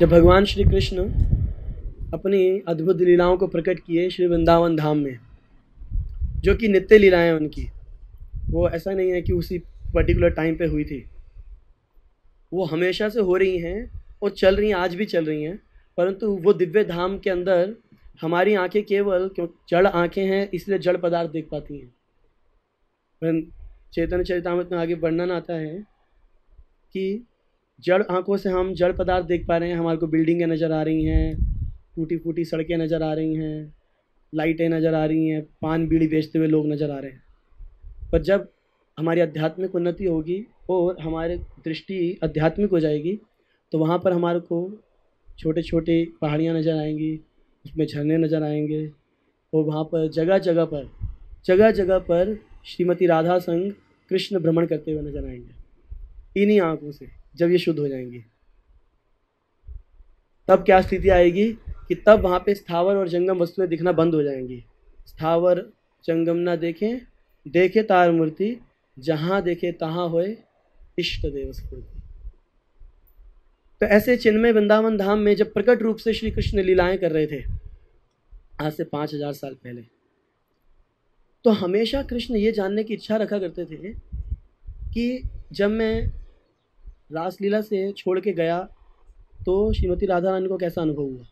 जब भगवान श्री कृष्ण अपनी अद्भुत लीलाओं को प्रकट किए श्री वृंदावन धाम में, जो कि नित्य लीलाएं उनकी, वो ऐसा नहीं है कि उसी पर्टिकुलर टाइम पे हुई थी, वो हमेशा से हो रही हैं और चल रही हैं, आज भी चल रही हैं। परंतु वो दिव्य धाम के अंदर हमारी आंखें केवल क्यों जड़ आंखें हैं, इसलिए जड़ पदार्थ देख पाती हैं। चैतन्य चरितामृत में आगे वर्णन आता है कि जड़ आंखों से हम जड़ पदार्थ देख पा रहे हैं, हमारे को बिल्डिंगें नज़र आ रही हैं, टूटी फूटी सड़कें नज़र आ रही हैं, लाइटें नज़र आ रही हैं, पान बीड़ी बेचते हुए लोग नज़र आ रहे हैं। पर जब हमारी आध्यात्मिक उन्नति होगी और हमारी दृष्टि आध्यात्मिक हो जाएगी, तो वहाँ पर हमारे को छोटे छोटे पहाड़ियाँ नज़र आएंगी, उसमें झरने नज़र आएंगे, और वहाँ पर जगह जगह पर श्रीमती राधा संग कृष्ण भ्रमण करते हुए नजर आएंगे इन्हीं आंखों से। जब ये शुद्ध हो जाएंगी तब क्या स्थिति आएगी कि तब वहाँ पे स्थावर और जंगम वस्तुएं दिखना बंद हो जाएंगी। स्थावर जंगम ना देखें, देखे तार मूर्ति, जहाँ देखे तहाँ होए इष्ट देव स्फूर्ति। तो ऐसे चिन्मय वृंदावन धाम में जब प्रकट रूप से श्री कृष्ण लीलाएं कर रहे थे आज से 5000 साल पहले, तो हमेशा कृष्ण ये जानने की इच्छा रखा करते थे कि जब मैं रासलीला से छोड़ के गया तो श्रीमती राधा रानी को कैसा अनुभव हुआ,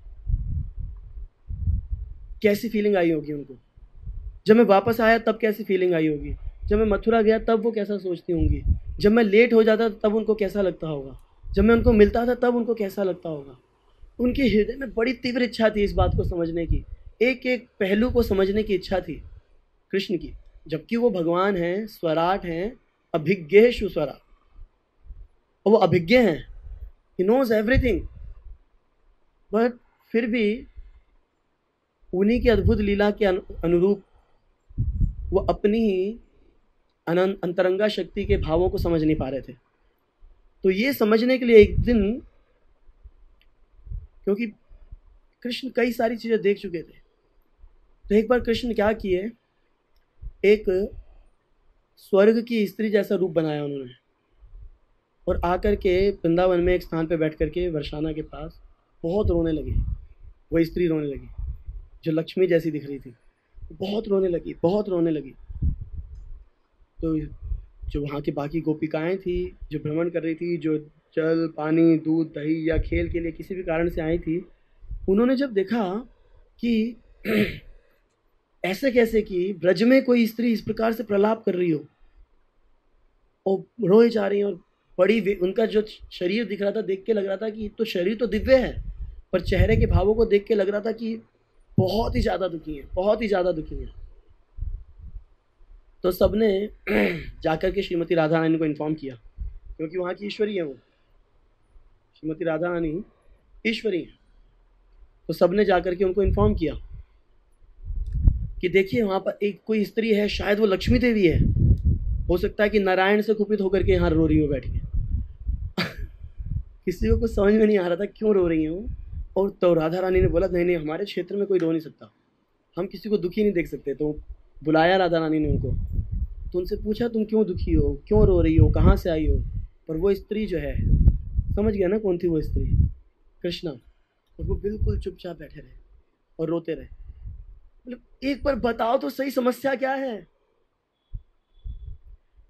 कैसी फीलिंग आई होगी उनको। जब मैं वापस आया तब कैसी फीलिंग आई होगी। जब मैं मथुरा गया तब वो कैसा सोचती होंगी। जब मैं लेट हो जाता तब उनको कैसा लगता होगा। जब मैं उनको मिलता था तब उनको कैसा लगता होगा। उनके हृदय में बड़ी तीव्र इच्छा थी इस बात को समझने की, एक एक पहलू को समझने की इच्छा थी कृष्ण की, जबकि वो भगवान हैं, स्वराट हैं, अभिज्ञेषु स्वरा, और वो अभिज्ञ हैं, ही नोज एवरीथिंग। बट फिर भी उन्हीं की अद्भुत लीला के अनुरूप वो अपनी ही अंतरंगा शक्ति के भावों को समझ नहीं पा रहे थे। तो ये समझने के लिए एक दिन, क्योंकि कृष्ण कई सारी चीज़ें देख चुके थे, तो एक बार कृष्ण क्या किए, एक स्वर्ग की स्त्री जैसा रूप बनाया उन्होंने, और आकर के वृंदावन में एक स्थान पे बैठ करके वर्षाना के पास बहुत रोने लगे। वह स्त्री रोने लगी जो लक्ष्मी जैसी दिख रही थी, बहुत रोने लगी। तो जो वहाँ की बाकी गोपिकाएं थी जो भ्रमण कर रही थी, जो जल पानी दूध दही या खेल के लिए किसी भी कारण से आई थी, उन्होंने जब देखा कि ऐसे कैसे कि ब्रज में कोई स्त्री इस प्रकार से प्रलाप कर रही हो और रोए जा रही है, और बड़ी उनका जो शरीर दिख रहा था देख के लग रहा था कि तो शरीर तो दिव्य है, पर चेहरे के भावों को देख के लग रहा था कि बहुत ही ज़्यादा दुखी है। तो सबने जाकर के श्रीमती राधा रानी को इन्फॉर्म किया, क्योंकि वहाँ की ईश्वरी है, वो श्रीमती राधा रानी ईश्वरी है। तो सबने जाकर के उनको इन्फॉर्म किया कि देखिए वहाँ पर एक कोई स्त्री है, शायद वो लक्ष्मी देवी है, हो सकता है कि नारायण से कुपित होकर के यहाँ रो रही हो बैठ के। किसी को कुछ समझ में नहीं आ रहा था क्यों रो रही है वो। और तो राधा रानी ने बोला नहीं, हमारे क्षेत्र में कोई रो नहीं सकता, हम किसी को दुखी नहीं देख सकते। तो बुलाया राधा रानी ने उनको, तो उनसे पूछा तुम क्यों दुखी हो, क्यों रो रही हो, कहाँ से आई हो। पर वो स्त्री जो है, समझ गया ना कौन थी वो स्त्री, कृष्णा। और वो बिल्कुल चुपचाप बैठे रहे और रोते रहे। मतलब एक बार बताओ तो सही समस्या क्या है।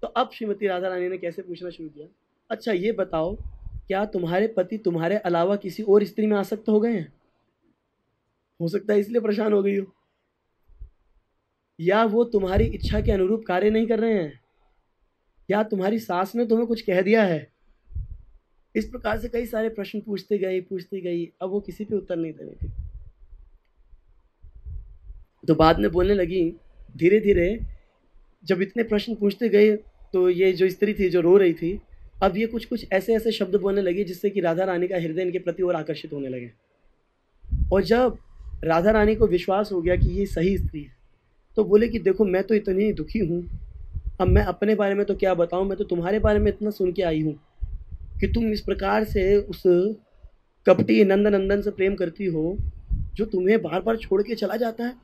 तो अब श्रीमती राधा रानी ने कैसे पूछना शुरू किया, अच्छा ये बताओ क्या तुम्हारे पति तुम्हारे अलावा किसी और स्त्री में आसक्त हो गए हैं, हो सकता है इसलिए परेशान हो गई हो, या वो तुम्हारी इच्छा के अनुरूप कार्य नहीं कर रहे हैं, या तुम्हारी सास ने तुम्हें कुछ कह दिया है। इस प्रकार से कई सारे प्रश्न पूछती गई। अब वो किसी पे उत्तर नहीं दे रही थी। तो बाद में बोलने लगी, धीरे धीरे जब इतने प्रश्न पूछते गए तो ये जो स्त्री थी जो रो रही थी, अब ये कुछ ऐसे शब्द बोलने लगी जिससे कि राधा रानी का हृदय इनके प्रति और आकर्षित होने लगे। और जब राधा रानी को विश्वास हो गया कि ये सही स्त्री है, तो बोले कि देखो मैं तो इतनी दुखी हूँ, अब मैं अपने बारे में तो क्या बताऊँ, मैं तो तुम्हारे बारे में इतना सुन के आई हूँ कि तुम इस प्रकार से उस कपटी नंदन से प्रेम करती हो जो तुम्हें बार बार छोड़ के चला जाता है।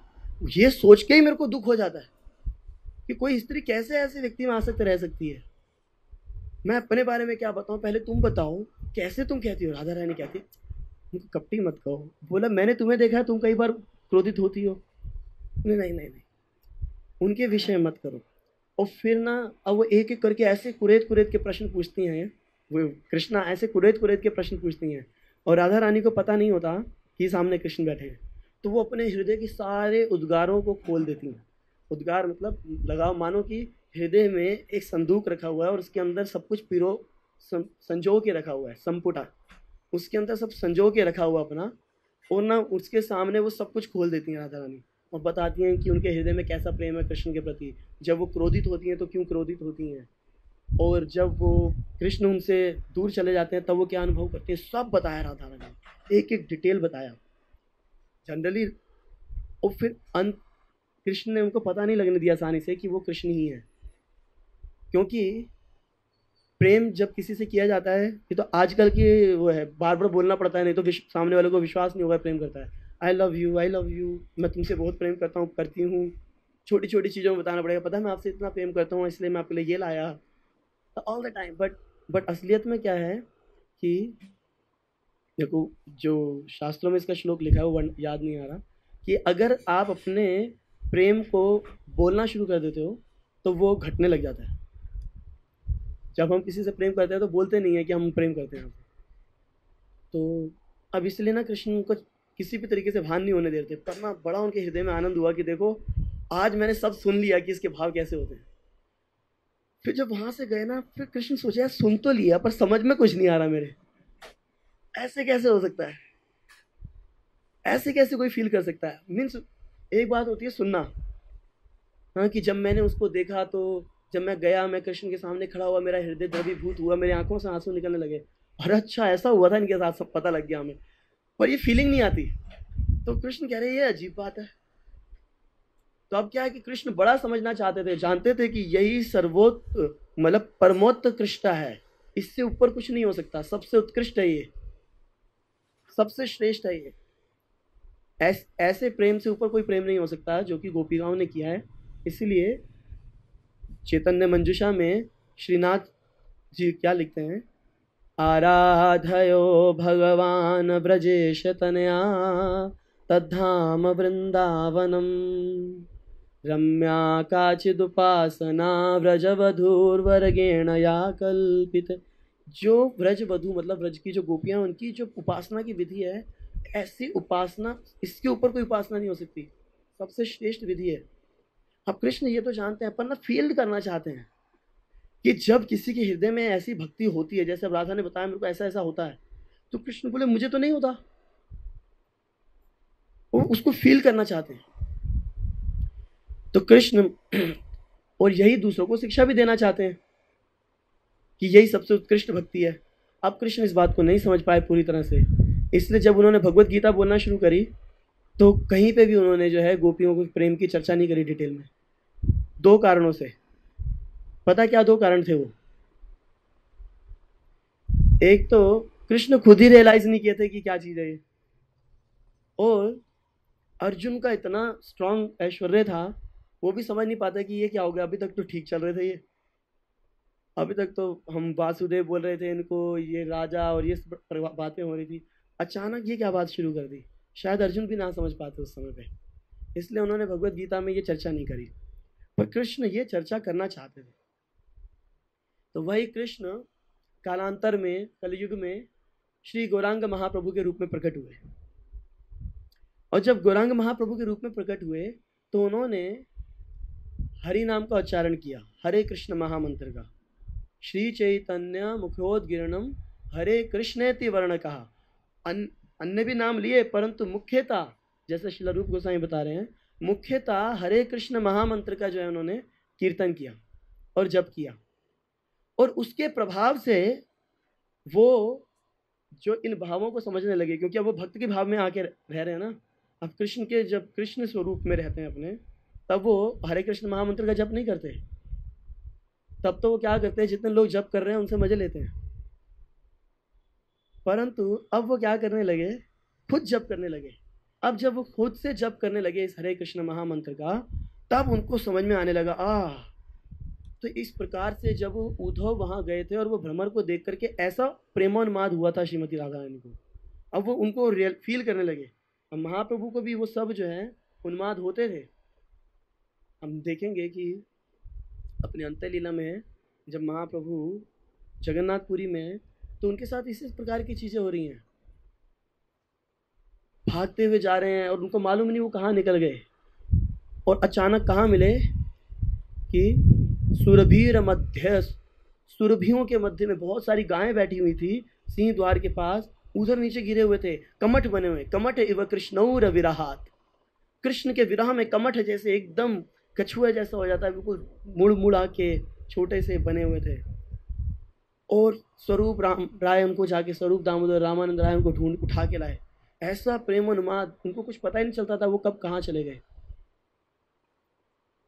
ये सोच के ही मेरे को दुख हो जाता है कि कोई स्त्री कैसे ऐसे व्यक्ति में आसक्त रह सकती है। मैं अपने बारे में क्या बताऊं, पहले तुम बताओ कैसे तुम कहती हो। राधा रानी कहती है उनको कपटी मत कहो। बोला मैंने तुम्हें देखा है तुम कई बार क्रोधित होती हो। नहीं नहीं नहीं नहीं, उनके विषय मत करो। और फिर ना अब वो एक एक करके ऐसे कुरेद कुरेद के प्रश्न पूछती हैं, वो कृष्णा ऐसे कुरेद कुरेद के प्रश्न पूछती हैं, और राधा रानी को पता नहीं होता कि सामने कृष्ण बैठे हैं। तो वो अपने हृदय के सारे उद्गारों को खोल देती हैं। उद्गार मतलब लगाओ, मानो कि हृदय में एक संदूक रखा हुआ है और उसके अंदर सब कुछ संजो के रखा हुआ है, संपुटा, उसके अंदर सब संजो के रखा हुआ अपना, और ना उसके सामने वो सब कुछ खोल देती हैं राधा रानी, और बताती हैं कि उनके हृदय में कैसा प्रेम है कृष्ण के प्रति। जब वो क्रोधित होती हैं तो क्यों क्रोधित होती हैं, और जब वो कृष्ण उनसे दूर चले जाते हैं तब वो क्या अनुभव करते हैं, सब बताया राधा रानी ने, एक एक डिटेल बताया जनरली। और फिर अंत कृष्ण ने उनको पता नहीं लगने दिया आसानी से कि वो कृष्ण ही है, क्योंकि प्रेम जब किसी से किया जाता है, ये तो आजकल की वो है, बार बार बोलना पड़ता है, नहीं तो सामने वाले को विश्वास नहीं होगा प्रेम करता है। आई लव यू, मैं तुमसे बहुत प्रेम करता हूँ, करती हूँ, छोटी छोटी चीज़ों में बताना पड़ेगा, पता है मैं आपसे इतना प्रेम करता हूँ इसलिए मैं आपके लिए ये लाया, ऑल द टाइम। बट असलियत में क्या है कि देखो, जो शास्त्रों में इसका श्लोक लिखा है वो याद नहीं आ रहा, कि अगर आप अपने प्रेम को बोलना शुरू कर देते हो तो वो घटने लग जाता है। जब हम किसी से प्रेम करते हैं तो बोलते नहीं है कि हम प्रेम करते हैं। तो अब इसलिए ना कृष्ण को किसी भी तरीके से भान नहीं होने देते, पर ना बड़ा उनके हृदय में आनंद हुआ कि देखो आज मैंने सब सुन लिया कि इसके भाव कैसे होते हैं। फिर जब वहां से गए ना, फिर कृष्ण सोचे यार सुन तो लिया पर समझ में कुछ नहीं आ रहा मेरे, ऐसे कैसे हो सकता है, ऐसे कैसे कोई फील कर सकता है। मीन्स एक बात होती है सुनना, हाँ, कि जब मैंने उसको देखा तो जब मैं गया, मैं कृष्ण के सामने खड़ा हुआ, मेरा हृदय द्रवीभूत हुआ, मेरी आंखों से आंसू निकलने लगे, और अच्छा ऐसा हुआ था इनके साथ, सब पता लग गया हमें, पर ये फीलिंग नहीं आती। तो कृष्ण कह रहे ये अजीब बात है। तो अब क्या है कि कृष्ण बड़ा समझना चाहते थे, जानते थे कि यही सर्वोत्त मतलब परमोत्कृष्ट है, इससे ऊपर कुछ नहीं हो सकता, सबसे उत्कृष्ट है ये, सबसे श्रेष्ठ है ये, ऐसे प्रेम से ऊपर कोई प्रेम नहीं हो सकता जो कि गोपिकाओं ने किया है। इसीलिए चैतन्य मंजुषा में श्रीनाथ जी क्या लिखते हैं, आराधयो भगवान ब्रजेश तनया तद्धाम वृंदावनम रम्या काचिदुपासना व्रजवधूर्वर्गेण या कल्पित। जो व्रजवधू मतलब व्रज की जो गोपियां, उनकी जो उपासना की विधि है, ऐसी उपासना इसके ऊपर कोई उपासना नहीं हो सकती, सबसे श्रेष्ठ विधि है। अब कृष्ण ये तो जानते हैं, पर ना फील करना चाहते हैं कि जब किसी के हृदय में ऐसी भक्ति होती है, जैसे अब राधा ने बताया मेरे को ऐसा ऐसा होता है, तो कृष्ण बोले मुझे तो नहीं होता, वो उसको फील करना चाहते हैं। तो कृष्ण और यही दूसरों को शिक्षा भी देना चाहते हैं कि यही सबसे उत्कृष्ट भक्ति है। अब कृष्ण इस बात को नहीं समझ पाए पूरी तरह से, इसलिए जब उन्होंने भगवत गीता बोलना शुरू करी तो कहीं पे भी उन्होंने जो है गोपियों को प्रेम की चर्चा नहीं करी डिटेल में, दो कारणों से। पता क्या दो कारण थे वो? एक तो कृष्ण खुद ही रियलाइज नहीं किए थे कि क्या चीज है ये, और अर्जुन का इतना स्ट्रांग ऐश्वर्य था, वो भी समझ नहीं पाता कि ये क्या हो गया, अभी तक तो ठीक चल रहे थे ये, अभी तक तो हम वासुदेव बोल रहे थे इनको, ये राजा और ये बातें हो रही थी, अचानक ये क्या बात शुरू कर दी। शायद अर्जुन भी ना समझ पाते उस समय पे, इसलिए उन्होंने भगवत गीता में ये चर्चा नहीं करी, पर कृष्ण ये चर्चा करना चाहते थे। तो वही कृष्ण कालांतर में कलयुग में श्री गौरांग महाप्रभु के रूप में प्रकट हुए, और जब गौरांग महाप्रभु के रूप में प्रकट हुए तो उन्होंने हरि नाम का उच्चारण किया, हरे कृष्ण महामंत्र का, श्री चैतन्य मुखोद्गीर्णम हरे कृष्णेति वर्ण कहा, अन्य भी नाम लिए परंतु मुख्यतः, जैसे श्रील रूप गोस्वामी बता रहे हैं, मुख्यतः हरे कृष्ण महामंत्र का जो है उन्होंने कीर्तन किया और जप किया, और उसके प्रभाव से वो जो इन भावों को समझने लगे, क्योंकि अब वो भक्त के भाव में आके रह रहे हैं ना। अब कृष्ण के जब कृष्ण स्वरूप में रहते हैं अपने, तब वो हरे कृष्ण महामंत्र का जप नहीं करते, तब तो वो क्या करते हैं, जितने लोग जप कर रहे हैं उनसे मजे लेते हैं, परंतु अब वो क्या करने लगे, खुद जप करने लगे। अब जब वो खुद से जप करने लगे इस हरे कृष्ण महामंत्र का, तब उनको समझ में आने लगा, तो इस प्रकार से जब उद्धव वहां गए थे और वो भ्रमर को देख करके ऐसा प्रेमोन्माद हुआ था श्रीमती राधा रानी को, अब वो उनको फील करने लगे। अब महाप्रभु को भी वो सब जो है उन्माद होते थे। हम देखेंगे कि अपनी अंत्य लीला में जब महाप्रभु जगन्नाथपुरी में, तो उनके साथ इसी प्रकार की चीज़ें हो रही हैं। भागते हुए जा रहे हैं और उनको मालूम नहीं वो कहाँ निकल गए, और अचानक कहाँ मिले कि सुरभीर मध्य, सुरभियों के मध्य में बहुत सारी गायें बैठी हुई थी सिंह द्वार के पास, उधर नीचे गिरे हुए थे कमठ बने हुए। कमठ इव कृष्णौर विराहात, कृष्ण के विरह में कमठ जैसे एकदम कछुआ जैसा हो जाता है, बिल्कुल मुड़ मुड़ा के छोटे से बने हुए थे। और स्वरूप राय उनको जाके, स्वरूप दामोदर रामानंद राय उनको ढूंढ उठा के लाए। ऐसा प्रेम उन्माद, उनको कुछ पता ही नहीं चलता था वो कब कहाँ चले गए।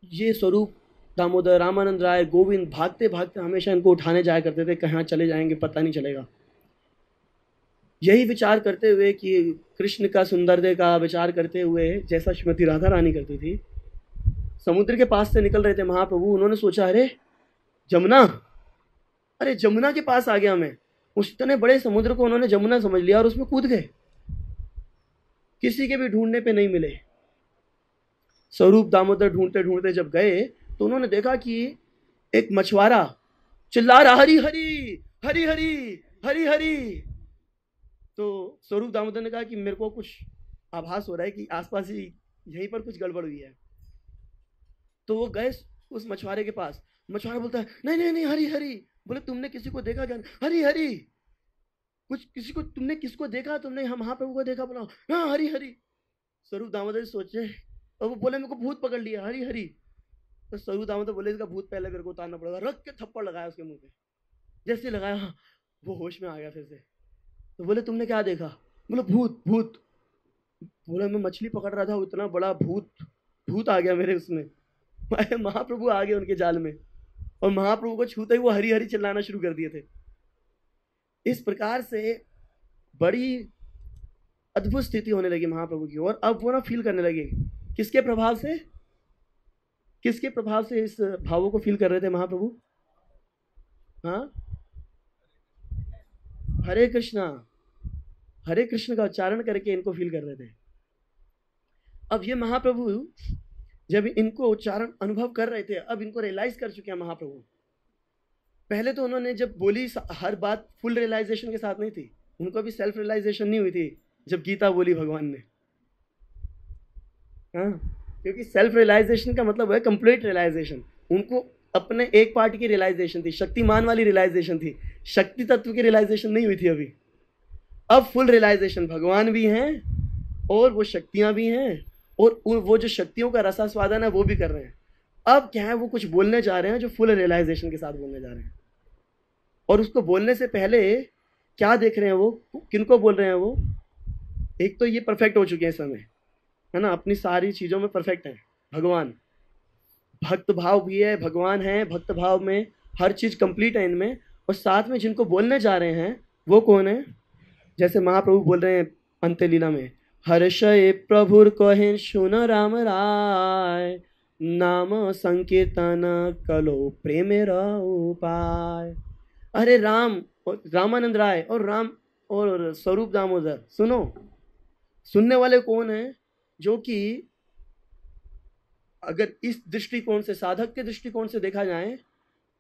ये स्वरूप दामोदर रामानंद राय गोविंद भागते भागते हमेशा इनको उठाने जाया करते थे, कहाँ चले जाएंगे पता नहीं चलेगा। यही विचार करते हुए कि कृष्ण का सौंदर्य का विचार करते हुए, जैसा श्रीमती राधा रानी करती थी, समुद्र के पास से निकल रहे थे महाप्रभु। उन्होंने सोचा अरे जमुना, अरे जमुना के पास आ गया मैं। उस इतने बड़े समुद्र को उन्होंने जमुना समझ लिया और उसमें कूद गए। किसी के भी ढूंढने पे नहीं मिले। स्वरूप दामोदर ढूंढते ढूंढते जब गए तो उन्होंने देखा कि एक मछुआरा चिल्ला रहा हरी हरी हरी हरी हरी हरी। तो स्वरूप दामोदर ने कहा कि मेरे को कुछ आभास हो रहा है कि आसपास ही यहीं पर कुछ गड़बड़ हुई है। तो वो गए उस मछुआरे के पास। मछुआरा बोलता है नहीं नहीं नहीं हरी हरी। बोले तुमने किसी को देखा क्या? हरी हरी कुछ किसी को, तुमने किसको देखा? तुमने हम महाप्रभु को देखा? बोला हाँ हरी हरी। स्वरूप दामोदर सोचे और वो बोले मेरे को भूत पकड़ लिया हरी हरी। तो स्वरूप दामोदर बोले इसका भूत पहले मेरे को उतारना पड़ेगा। रख के थप्पड़ लगाया उसके मुंह पे। जैसे लगाया हाँ, वो होश में आ गया फिर से। तो बोले तुमने क्या देखा? बोले भूत भूत। बोले मैं मछली पकड़ रहा था, इतना बड़ा भूत आ गया मेरे उसमें। महाप्रभु आ गए उनके जाल में और महाप्रभु को छूते ही वो हरी हरी चिल्लाना शुरू कर दिए थे। इस प्रकार से बड़ी अद्भुत स्थिति होने लगी महाप्रभु की। और अब वो ना फील करने लगे किसके प्रभाव से, किसके प्रभाव से इस भावों को फील कर रहे थे महाप्रभु? हाँ, हरे कृष्ण का उच्चारण करके इनको फील कर रहे थे। अब ये महाप्रभु जब इनको उच्चारण अनुभव कर रहे थे, अब इनको रियलाइज कर चुके हैं महाप्रभु। पहले तो उन्होंने जब बोली हर बात फुल रियलाइजेशन के साथ नहीं थी, उनको भी सेल्फ रियलाइजेशन नहीं हुई थी जब गीता बोली भगवान ने। हाँ, क्योंकि सेल्फ रियलाइजेशन का मतलब है कंप्लीट रियलाइजेशन। उनको अपने एक पार्ट की रियलाइजेशन थी, शक्तिमान वाली रियलाइजेशन थी, शक्ति तत्व की रियलाइजेशन नहीं हुई थी अभी। अब फुल रियलाइजेशन, भगवान भी हैं और वो शक्तियां भी हैं और वो जो शक्तियों का रसास्वादन है वो भी कर रहे हैं। अब क्या है, वो कुछ बोलने जा रहे हैं जो फुल रियलाइजेशन के साथ बोलने जा रहे हैं। और उसको बोलने से पहले क्या देख रहे हैं वो, किनको बोल रहे हैं वो? एक तो ये परफेक्ट हो चुके हैं इस समय, है ना, अपनी सारी चीज़ों में परफेक्ट है भगवान। भक्त भाव भी है, भगवान है, भक्त भाव में हर चीज़ कंप्लीट है इनमें। और साथ में जिनको बोलने जा रहे हैं वो कौन है? जैसे महाप्रभु बोल रहे हैं अंत्य लीला में, हर्षय प्रभुर कहें सुन राम राय, नाम संकीर्तन कलो प्रेमेर उपाय। अरे राम और रामानंद राय और राम और स्वरूप दामोदर, सुनो। सुनने वाले कौन है? जो कि अगर इस दृष्टिकोण से, साधक के दृष्टिकोण से देखा जाए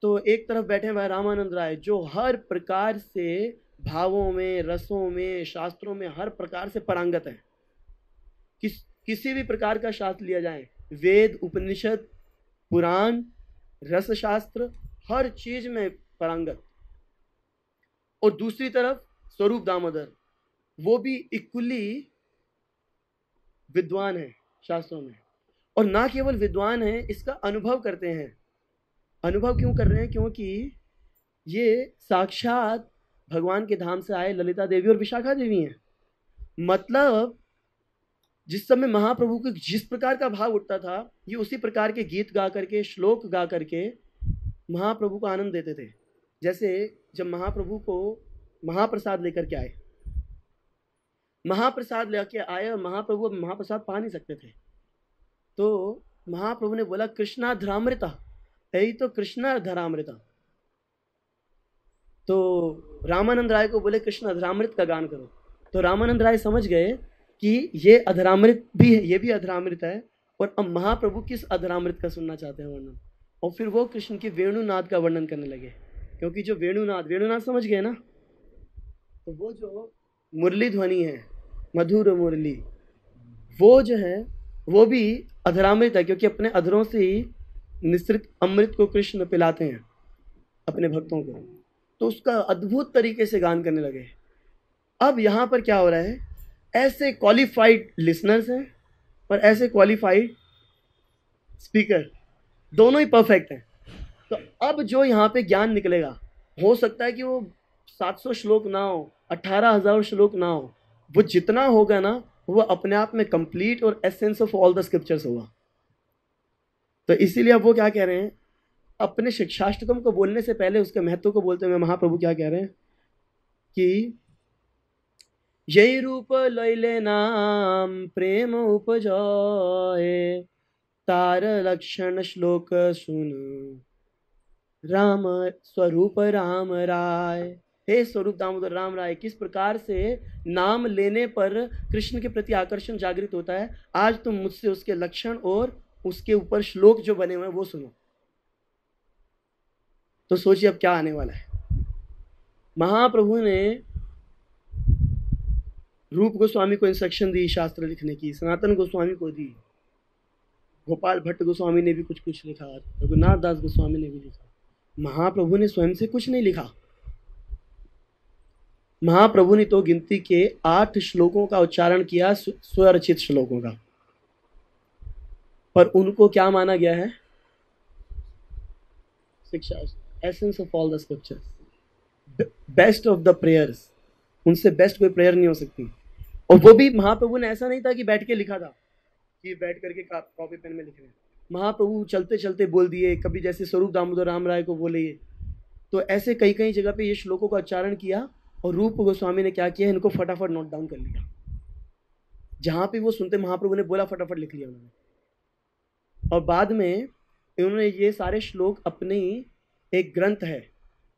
तो एक तरफ बैठे हुए रामानंद राय जो हर प्रकार से भावों में, रसों में, शास्त्रों में हर प्रकार से पारंगत है। किसी भी प्रकार का शास्त्र लिया जाए, वेद, उपनिषद, पुराण, रसशास्त्र, हर चीज में पारंगत। और दूसरी तरफ स्वरूप दामोदर, वो भी इक्वली विद्वान है शास्त्रों में। और ना केवल विद्वान है, इसका अनुभव करते हैं। अनुभव क्यों कर रहे हैं? क्योंकि ये साक्षात भगवान के धाम से आए ललिता देवी और विशाखा देवी हैं। मतलब जिस समय महाप्रभु को जिस प्रकार का भाव उठता था, ये उसी प्रकार के गीत गा करके, श्लोक गा करके महाप्रभु को आनंद देते थे। जैसे जब महाप्रभु को महाप्रसाद लेकर के आए, महाप्रसाद लेके आए और महाप्रभु अब महाप्रसाद पा नहीं सकते थे, तो महाप्रभु ने बोला कृष्णाधरामृता, यही तो कृष्णाधरामृता। तो रामानंद राय को बोले कृष्णाधरामृत का गान करो। तो रामानंद राय समझ गए कि ये अधरामृत भी है, ये भी अधरामृत है, और अब महाप्रभु किस अधरामृत का सुनना चाहते हैं वर्णन, और फिर वो कृष्ण के वेणुनाद का वर्णन करने लगे। क्योंकि जो वेणुनाद समझ गए ना, तो वो जो मुरली ध्वनि है, मधुर मुरली, वो जो है वो भी अधरामृत है, क्योंकि अपने अधरों से ही निसृत अमृत को कृष्ण पिलाते हैं अपने भक्तों को। तो उसका अद्भुत तरीके से गान करने लगे। अब यहाँ पर क्या हो रहा है, ऐसे क्वालिफाइड लिसनर्स हैं और ऐसे क्वालिफाइड स्पीकर, दोनों ही परफेक्ट हैं। तो अब जो यहाँ पे ज्ञान निकलेगा, हो सकता है कि वो 700 श्लोक ना हो, 18,000 श्लोक ना हो, वो जितना होगा ना वो अपने आप में कंप्लीट और essence of all the scriptures होगा। तो इसीलिए अब वो क्या कह रहे हैं, अपने शिक्षाष्टकम को बोलने से पहले उसके महत्व को बोलते हुए महाप्रभु क्या कह रहे हैं कि यही रूप लैले नाम प्रेम उपजाए, तार लक्षण श्लोक सुन राम स्वरूप राम राय। हे स्वरूप दामोदर राम राय, किस प्रकार से नाम लेने पर कृष्ण के प्रति आकर्षण जागृत होता है, आज तुम मुझसे उसके लक्षण और उसके ऊपर श्लोक जो बने हुए हैं वो सुनो। तो सोचिए अब क्या आने वाला है। महाप्रभु ने रूप गोस्वामी को इंस्ट्रक्शन दी शास्त्र लिखने की, सनातन गोस्वामी को दी, गोपाल भट्ट गोस्वामी ने भी कुछ कुछ लिखा, रघुनाथ दास गोस्वामी ने भी लिखा। महाप्रभु ने स्वयं से कुछ नहीं लिखा। महाप्रभु ने तो गिनती के 8 श्लोकों का उच्चारण किया, स्वरचित श्लोकों का, पर उनको क्या माना गया है, शिक्षा, essence of all the scriptures, best of the prayers, उनसे बेस्ट कोई प्रेयर नहीं हो सकती। और वो भी महाप्रभु ने ऐसा नहीं था कि बैठ के लिखा था, कि बैठ करके कॉपी पेन में लिख रहे हैं। महाप्रभु चलते चलते बोल दिए, कभी जैसे स्वरूप दामोदर राम राय को बोले, तो ऐसे कई कई जगह पे ये श्लोकों का उच्चारण किया, और रूप गोस्वामी ने क्या किया, इनको फटाफट नोट डाउन कर लिया। जहां पे वो सुनते महाप्रभु ने बोला फटाफट लिख लिया उन्होंने। और बाद में इन्होंने ये सारे श्लोक अपने एक ग्रंथ है,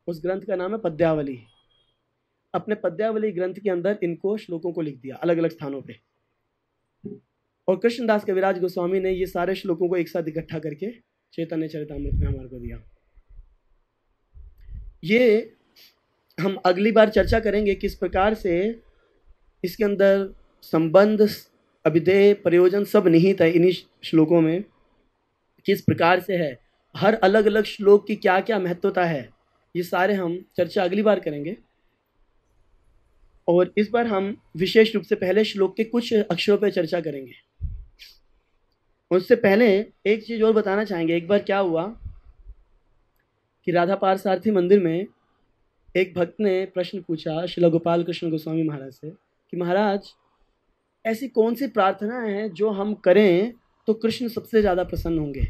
उस ग्रंथ का नाम है पद्यावली, अपने पद्यावली ग्रंथ के अंदर इनको श्लोकों को लिख दिया अलग अलग स्थानों पे। और कृष्णदास कविराज गोस्वामी ने ये सारे श्लोकों को एक साथ इकट्ठा करके चैतन्य चरितामृत में हमारे को दिया। ये हम अगली बार चर्चा करेंगे किस प्रकार से इसके अंदर संबंध, अभिधेय, प्रयोजन सब निहित है इन्हीं श्लोकों में, किस प्रकार से है, हर अलग अलग श्लोक की क्या क्या महत्वता है, ये सारे हम चर्चा अगली बार करेंगे। और इस बार हम विशेष रूप से पहले श्लोक के कुछ अक्षरों पर चर्चा करेंगे। उससे पहले एक चीज और बताना चाहेंगे। एक बार क्या हुआ कि राधा पारसारथी मंदिर में एक भक्त ने प्रश्न पूछा श्रील गोपाल कृष्ण गोस्वामी महाराज से कि महाराज, ऐसी कौन सी प्रार्थना है जो हम करें तो कृष्ण सबसे ज़्यादा प्रसन्न होंगे,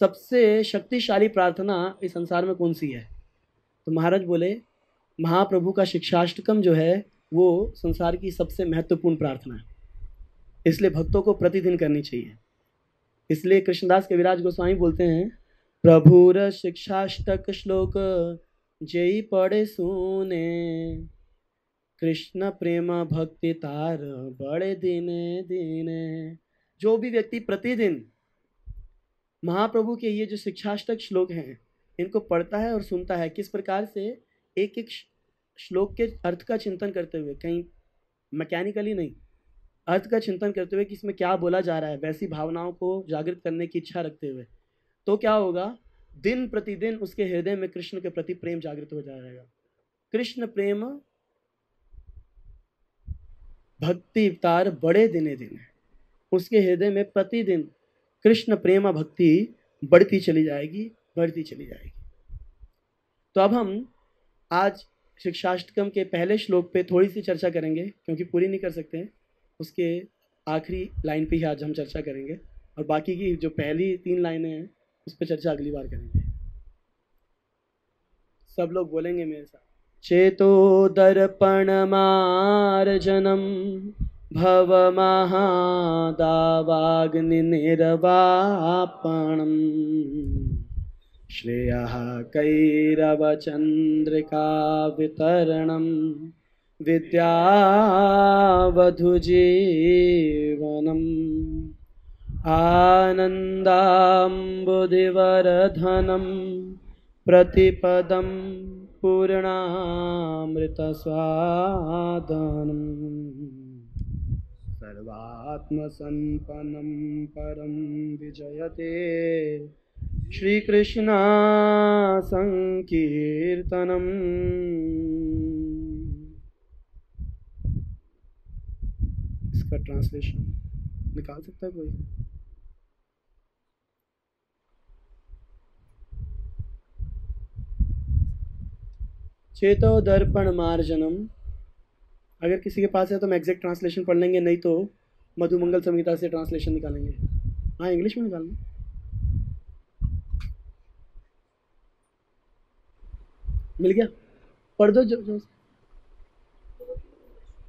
सबसे शक्तिशाली प्रार्थना इस संसार में कौन सी है? तो महाराज बोले, महाप्रभु का शिक्षाष्टकम जो है वो संसार की सबसे महत्वपूर्ण प्रार्थना है, इसलिए भक्तों को प्रतिदिन करनी चाहिए। इसलिए कृष्णदास कविराज गोस्वामी बोलते हैं, प्रभुर शिक्षाष्टक श्लोक जय पढ़े सुने, कृष्ण प्रेम भक्ति तार बड़े दिने दिने। जो भी व्यक्ति प्रतिदिन महाप्रभु के ये जो शिक्षाष्टक श्लोक हैं इनको पढ़ता है और सुनता है, किस प्रकार से एक एक श्लोक के अर्थ का चिंतन करते हुए, कहीं मैकेनिकली नहीं, अर्थ का चिंतन करते हुए कि इसमें क्या बोला जा रहा है, वैसी भावनाओं को जागृत करने की इच्छा रखते हुए, तो क्या होगा, दिन प्रतिदिन उसके हृदय में कृष्ण के प्रति प्रेम जागृत हो जाएगा। कृष्ण प्रेम भक्ति तार बड़े दिने दिन, उसके हृदय में प्रतिदिन कृष्ण प्रेम भक्ति बढ़ती चली जाएगी, बढ़ती चली जाएगी। तो अब हम आज शिक्षाष्टकम के पहले श्लोक पे थोड़ी सी चर्चा करेंगे, क्योंकि पूरी नहीं कर सकते हैं, उसके आखिरी लाइन पे ही आज हम चर्चा करेंगे, और बाकी की जो पहली 3 लाइनें हैं उस पर चर्चा अगली बार करेंगे। सब लोग बोलेंगे मेरे साथ, चेतो दर्पण मार्जनम भव महादावाग्नि निर्वापणम, श्रेयः कैरव चंद्रिका वितरणम विद्यावधुजीवनम् आनन्दाम्बुधिवरधनं प्रतिपदं पूर्णामृतस्वादनम् सर्वात्मसम्पन्नं परं विजयते श्रीकृष्ण संकीर्तनम्। इसका ट्रांसलेशन निकाल सकता है कोई? चेतो दर्पण मार्जनम, अगर किसी के पास है तो हम एग्जैक्ट ट्रांसलेशन पढ़ लेंगे, नहीं तो मधुमंगल संहिता से ट्रांसलेशन निकालेंगे। हाँ, इंग्लिश में निकालना। मिल गया? पढ़ दो जो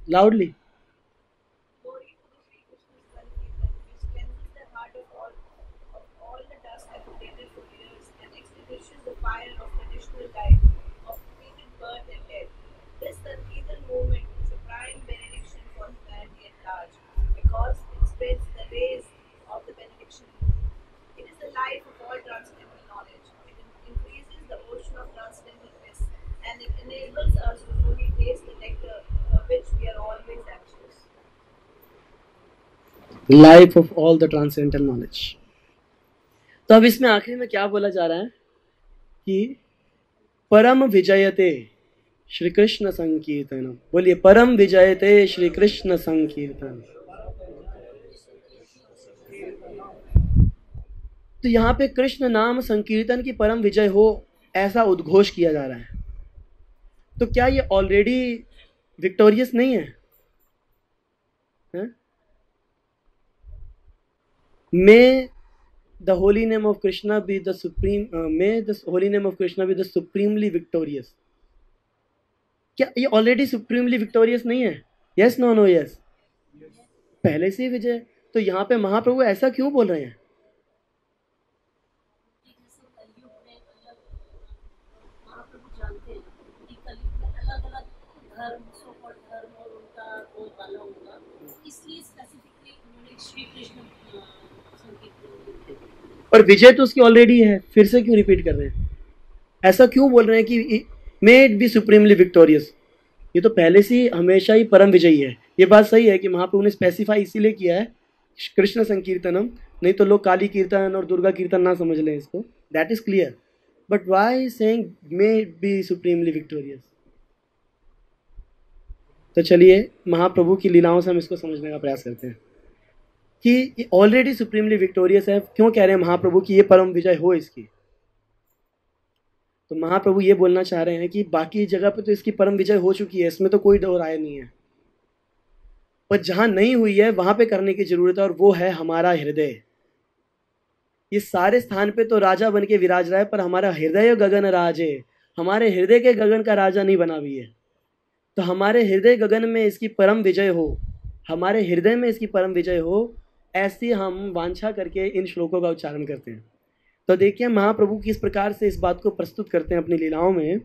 loudly. Life of all the transcendental knowledge. तो अब इसमें आखिरी में क्या बोला जा रहा है कि परम विजयते श्री कृष्ण संकीर्तन। बोलिए, परम विजयते श्री कृष्ण संकीर्तन। तो यहाँ पे कृष्ण नाम संकीर्तन की परम विजय हो, ऐसा उद्घोष किया जा रहा है। तो क्या ये ऑलरेडी विक्टोरियस नहीं है? May the holy name of Krishna be the supreme. May the holy name of Krishna be the supremely victorious. क्या ये ऑलरेडी सुप्रीमली विक्टोरियस नहीं है? यस, नो, नो, यस, पहले से ही विजय। तो यहाँ पे महाप्रभु ऐसा क्यों बोल रहे हैं? और विजय तो उसकी ऑलरेडी है, फिर से क्यों रिपीट कर रहे हैं? ऐसा क्यों बोल रहे हैं कि may it be supremely victorious? ये तो पहले से ही हमेशा ही परम विजयी है। ये बात सही है कि महाप्रभु ने स्पेसिफाई इसीलिए किया है कृष्ण संकीर्तनम, नहीं तो लोग काली कीर्तन और दुर्गा कीर्तन ना समझ लें इसको। That is clear, but why saying may it be supremely victorious? तो चलिए महाप्रभु की लीलाओं से हम इसको समझने का प्रयास करते हैं कि ऑलरेडी सुप्रीमली विक्टोरियस है। क्यों कह रहे हैं महाप्रभु कि ये परम विजय हो इसकी? तो महाप्रभु ये बोलना चाह रहे हैं कि बाकी जगह पे तो इसकी परम विजय हो चुकी है, इसमें तो कोई दो राय नहीं है, पर जहां नहीं हुई है वहां पे करने की जरूरत है, और वो है हमारा हृदय। ये सारे स्थान पे तो राजा बन के विराज रहा है, पर हमारा हृदय गगन राजे, हमारे हृदय के गगन का राजा नहीं बना भी है। तो हमारे हृदय गगन में इसकी परम विजय हो, हमारे हृदय में इसकी परम विजय हो, ऐसी हम वांछा करके इन श्लोकों का उच्चारण करते हैं। तो देखिए महाप्रभु किस प्रकार से इस बात को प्रस्तुत करते हैं अपनी लीलाओं में।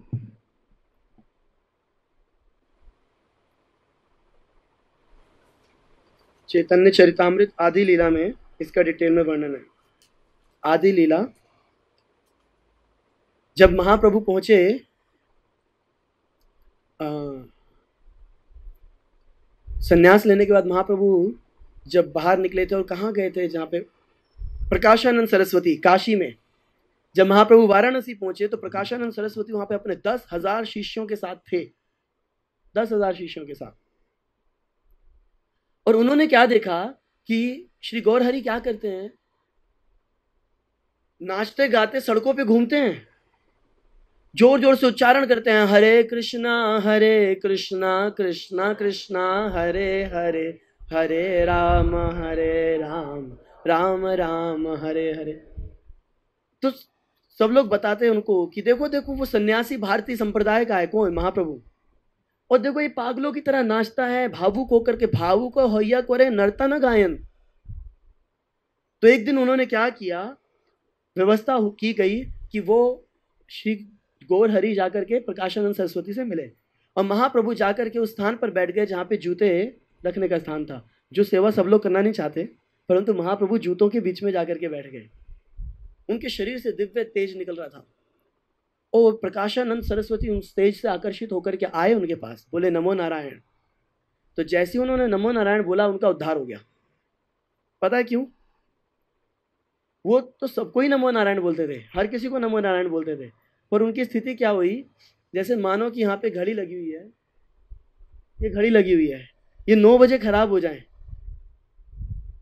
चैतन्य चरितामृत आदि लीला में इसका डिटेल में वर्णन है। आदि लीला, जब महाप्रभु पहुंचे संन्यास लेने के बाद, महाप्रभु जब बाहर निकले थे और कहाँ गए थे, जहाँ पे प्रकाशानंद सरस्वती, काशी में। जब महाप्रभु वाराणसी पहुंचे तो प्रकाशानंद सरस्वती वहां पे अपने 10,000 शिष्यों के साथ थे, 10,000 शिष्यों के साथ। और उन्होंने क्या देखा कि श्री गौरहरि क्या करते हैं, नाचते गाते सड़कों पे घूमते हैं, जोर जोर से उच्चारण करते हैं, हरे कृष्णा कृष्णा कृष्णा हरे हरे, हरे राम राम राम हरे हरे। तो सब लोग बताते हैं उनको कि देखो देखो वो सन्यासी भारतीय संप्रदाय का है, कौन? महाप्रभु। और देखो ये पागलों की तरह नाचता है, भावुक होकर के, भावुक हैया करे नर्तन गायन। तो एक दिन उन्होंने क्या किया, व्यवस्था की गई कि वो श्री गौरहरि जाकर के प्रकाशानंद सरस्वती से मिले। और महाप्रभु जाकर के उस स्थान पर बैठ गए जहाँ पे जूते रखने का स्थान था। जो सेवा सब लोग करना नहीं चाहते, परंतु महाप्रभु जूतों के बीच में जाकर के बैठ गए। उनके शरीर से दिव्य तेज निकल रहा था। और प्रकाशानंद सरस्वती उस तेज से आकर्षित होकर के आए उनके पास, बोले नमो नारायण। तो जैसे ही उन्होंने नमो नारायण बोला, उनका उद्धार हो गया। पता है क्यों? वो तो सबको ही नमो नारायण बोलते थे, हर किसी को नमो नारायण बोलते थे, पर उनकी स्थिति क्या हुई, जैसे मानो कि यहाँ पे घड़ी लगी हुई है, ये घड़ी लगी हुई है, ये 9 बजे खराब हो जाए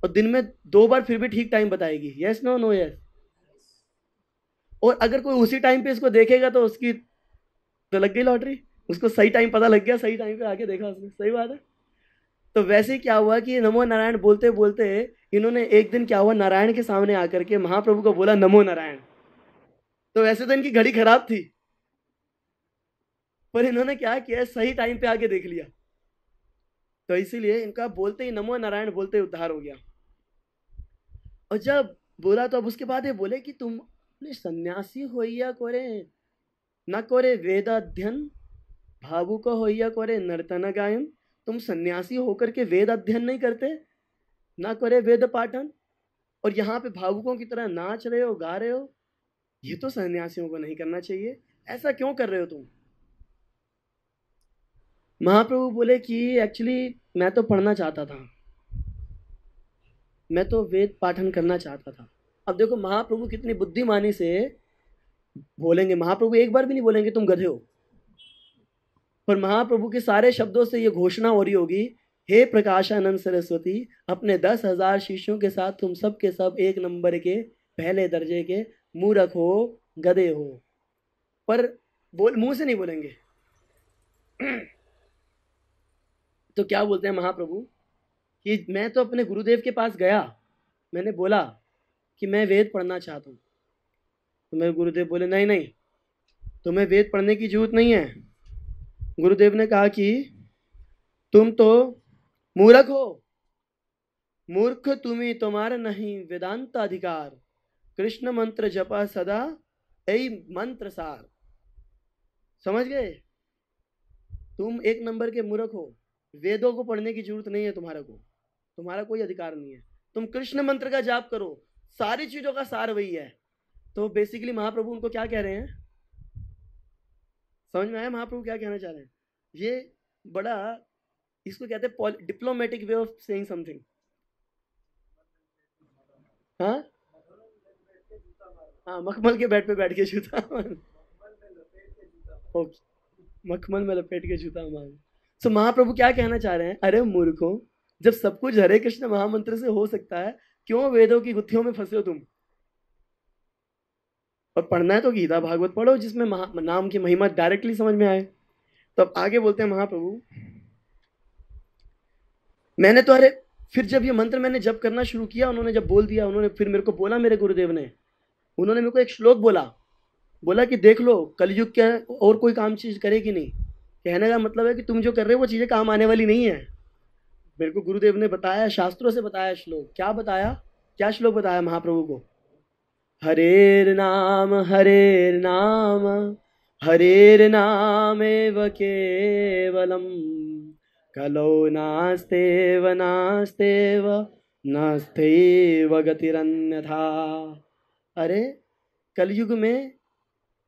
और दिन में 2 बार फिर भी ठीक टाइम बताएगी, यस नो नो यस। और अगर कोई उसी टाइम पे इसको देखेगा तो उसकी तो लग गई लॉटरी, उसको सही टाइम पता लग गया, सही टाइम पे आके देखा उसने, सही बात है। तो वैसे क्या हुआ कि नमो नारायण बोलते बोलते इन्होंने एक दिन क्या हुआ, नारायण के सामने आकर के महाप्रभु को बोला नमो नारायण। तो वैसे तो इनकी घड़ी खराब थी, पर इन्होंने क्या किया, सही टाइम पे आके देख लिया, तो इसीलिए इनका बोलते ही नमो नारायण बोलते ही उद्धार हो गया। और जब बोला तो अब उसके बाद ये बोले कि तुम सन्यासी होइया कोरे न कोरे वेद अध्ययन, भावुक होइया कोरे नर्तन गायन। तुम सन्यासी होकर के वेद अध्ययन नहीं करते, ना करे वेद पाठन, और यहाँ पे भावुकों की तरह नाच रहे हो, गा रहे हो। ये तो सन्यासियों को नहीं करना चाहिए, ऐसा क्यों कर रहे हो तुम? महाप्रभु बोले कि एक्चुअली मैं तो पढ़ना चाहता था, मैं तो वेद पाठन करना चाहता था। अब देखो महाप्रभु कितनी बुद्धिमानी से बोलेंगे। महाप्रभु एक बार भी नहीं बोलेंगे तुम गधे हो, पर महाप्रभु के सारे शब्दों से ये घोषणा हो रही होगी, हे प्रकाशानंद सरस्वती, अपने 10,000 शिष्यों के साथ तुम सब के सब 1 नंबर के पहले दर्जे के मूर्ख हो, गधे हो। पर बोल मुंह से नहीं बोलेंगे। तो क्या बोलते हैं महाप्रभु कि मैं तो अपने गुरुदेव के पास गया, मैंने बोला कि मैं वेद पढ़ना चाहता हूँ। तो मेरे गुरुदेव बोले नहीं नहीं, तुम्हें वेद पढ़ने की जरूरत नहीं है। गुरुदेव ने कहा कि तुम तो मूर्ख हो, मूर्ख तुम्हें तुम्हारा नहीं वेदांत अधिकार, कृष्ण मंत्र जपा सदा ऐ मंत्र सार। समझ गए? तुम 1 नंबर के मूर्ख हो, वेदों को पढ़ने की जरूरत नहीं है तुम्हारे को, तुम्हारा कोई अधिकार नहीं है, तुम कृष्ण मंत्र का जाप करो, सारी चीजों का सार वही है। तो बेसिकली महाप्रभु उनको क्या कह रहे हैं, समझ में आया महाप्रभु क्या कहना चाह रहे हैं? ये बड़ा, इसको कहते हैं diplomatic way of saying something. हाँ, मखमल के बेड पे बैठ के जूता ओके, मखमल में लपेट के जूता मांग। सो महाप्रभु क्या कहना चाह रहे हैं, अरे मूर्खों, जब सब कुछ हरे कृष्ण महामंत्र से हो सकता है, क्यों वेदों की गुत्थियों में फंसे हो तुम? और पढ़ना है तो गीता भागवत पढ़ो, जिसमें नाम की महिमा डायरेक्टली समझ में आए। तो अब आगे बोलते हैं महाप्रभु, मैंने तो, अरे फिर जब ये मंत्र मैंने जब करना शुरू किया, उन्होंने जब बोल दिया, उन्होंने फिर मेरे को बोला, मेरे गुरुदेव ने, उन्होंने मेरे को एक श्लोक बोला कि देख लो कलयुग क्या और कोई काम चीज करेगी नहीं। कहने का मतलब है कि तुम जो कर रहे हो वो चीजें काम आने वाली नहीं है। मेरे को गुरुदेव ने बताया, शास्त्रों से बताया श्लोक। क्या बताया? क्या श्लोक बताया महाप्रभु को? हरेर नाम हरेर नाम एव केवलम, कलो नास्तेव नास्तेव नास्तेव गतिरन्यथा। अरे कलयुग में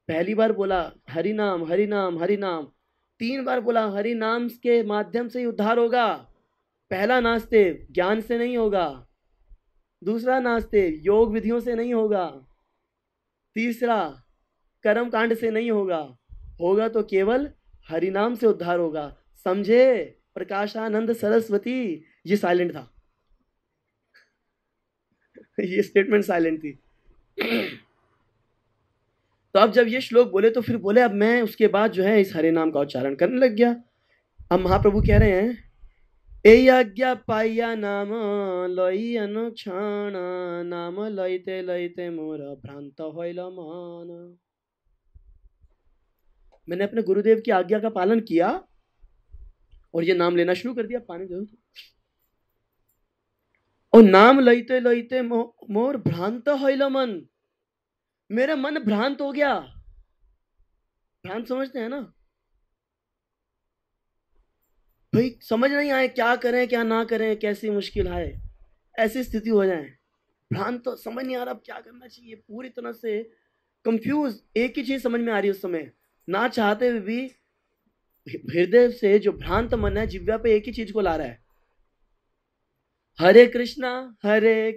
पहली बार बोला हरि नाम हरि नाम हरि नाम, 3 बार बोला हरि नाम के माध्यम से ही उद्धार होगा। पहला नास्तेव ज्ञान से नहीं होगा, दूसरा नास्तेव योग विधियों से नहीं होगा, तीसरा कर्म कांड से नहीं होगा, होगा तो केवल हरि नाम से उद्धार होगा। समझे? प्रकाशानंद सरस्वती। ये साइलेंट था ये स्टेटमेंट साइलेंट थी। तो अब जब ये श्लोक बोले तो फिर बोले, अब मैं उसके बाद जो है इस हरे नाम का उच्चारण करने लग गया। अब महाप्रभु कह रहे हैं, ए आज्ञा पाइया नाम लई अनुक्षण, नाम लईते लईते मोर भ्रांत होइल मन। मैंने अपने गुरुदेव की आज्ञा का पालन किया और ये नाम लेना शुरू कर दिया। पानी दो। और नाम लईते लईते मोर भ्रांत होइल मन, मेरा मन भ्रांत हो गया। भ्रांत समझते हैं ना? भाई समझ नहीं आए क्या करें क्या ना करें, कैसी मुश्किल आए, ऐसी स्थिति हो जाए, भ्रांत तो समझ नहीं आ रहा अब क्या करना चाहिए, पूरी तरह से कंफ्यूज। एक ही चीज समझ में आ रही है उस समय, ना चाहते हुए भी हृदय से जो भ्रांत मन है जिह्वा पे एक ही चीज को ला रहा है, हरे कृष्णा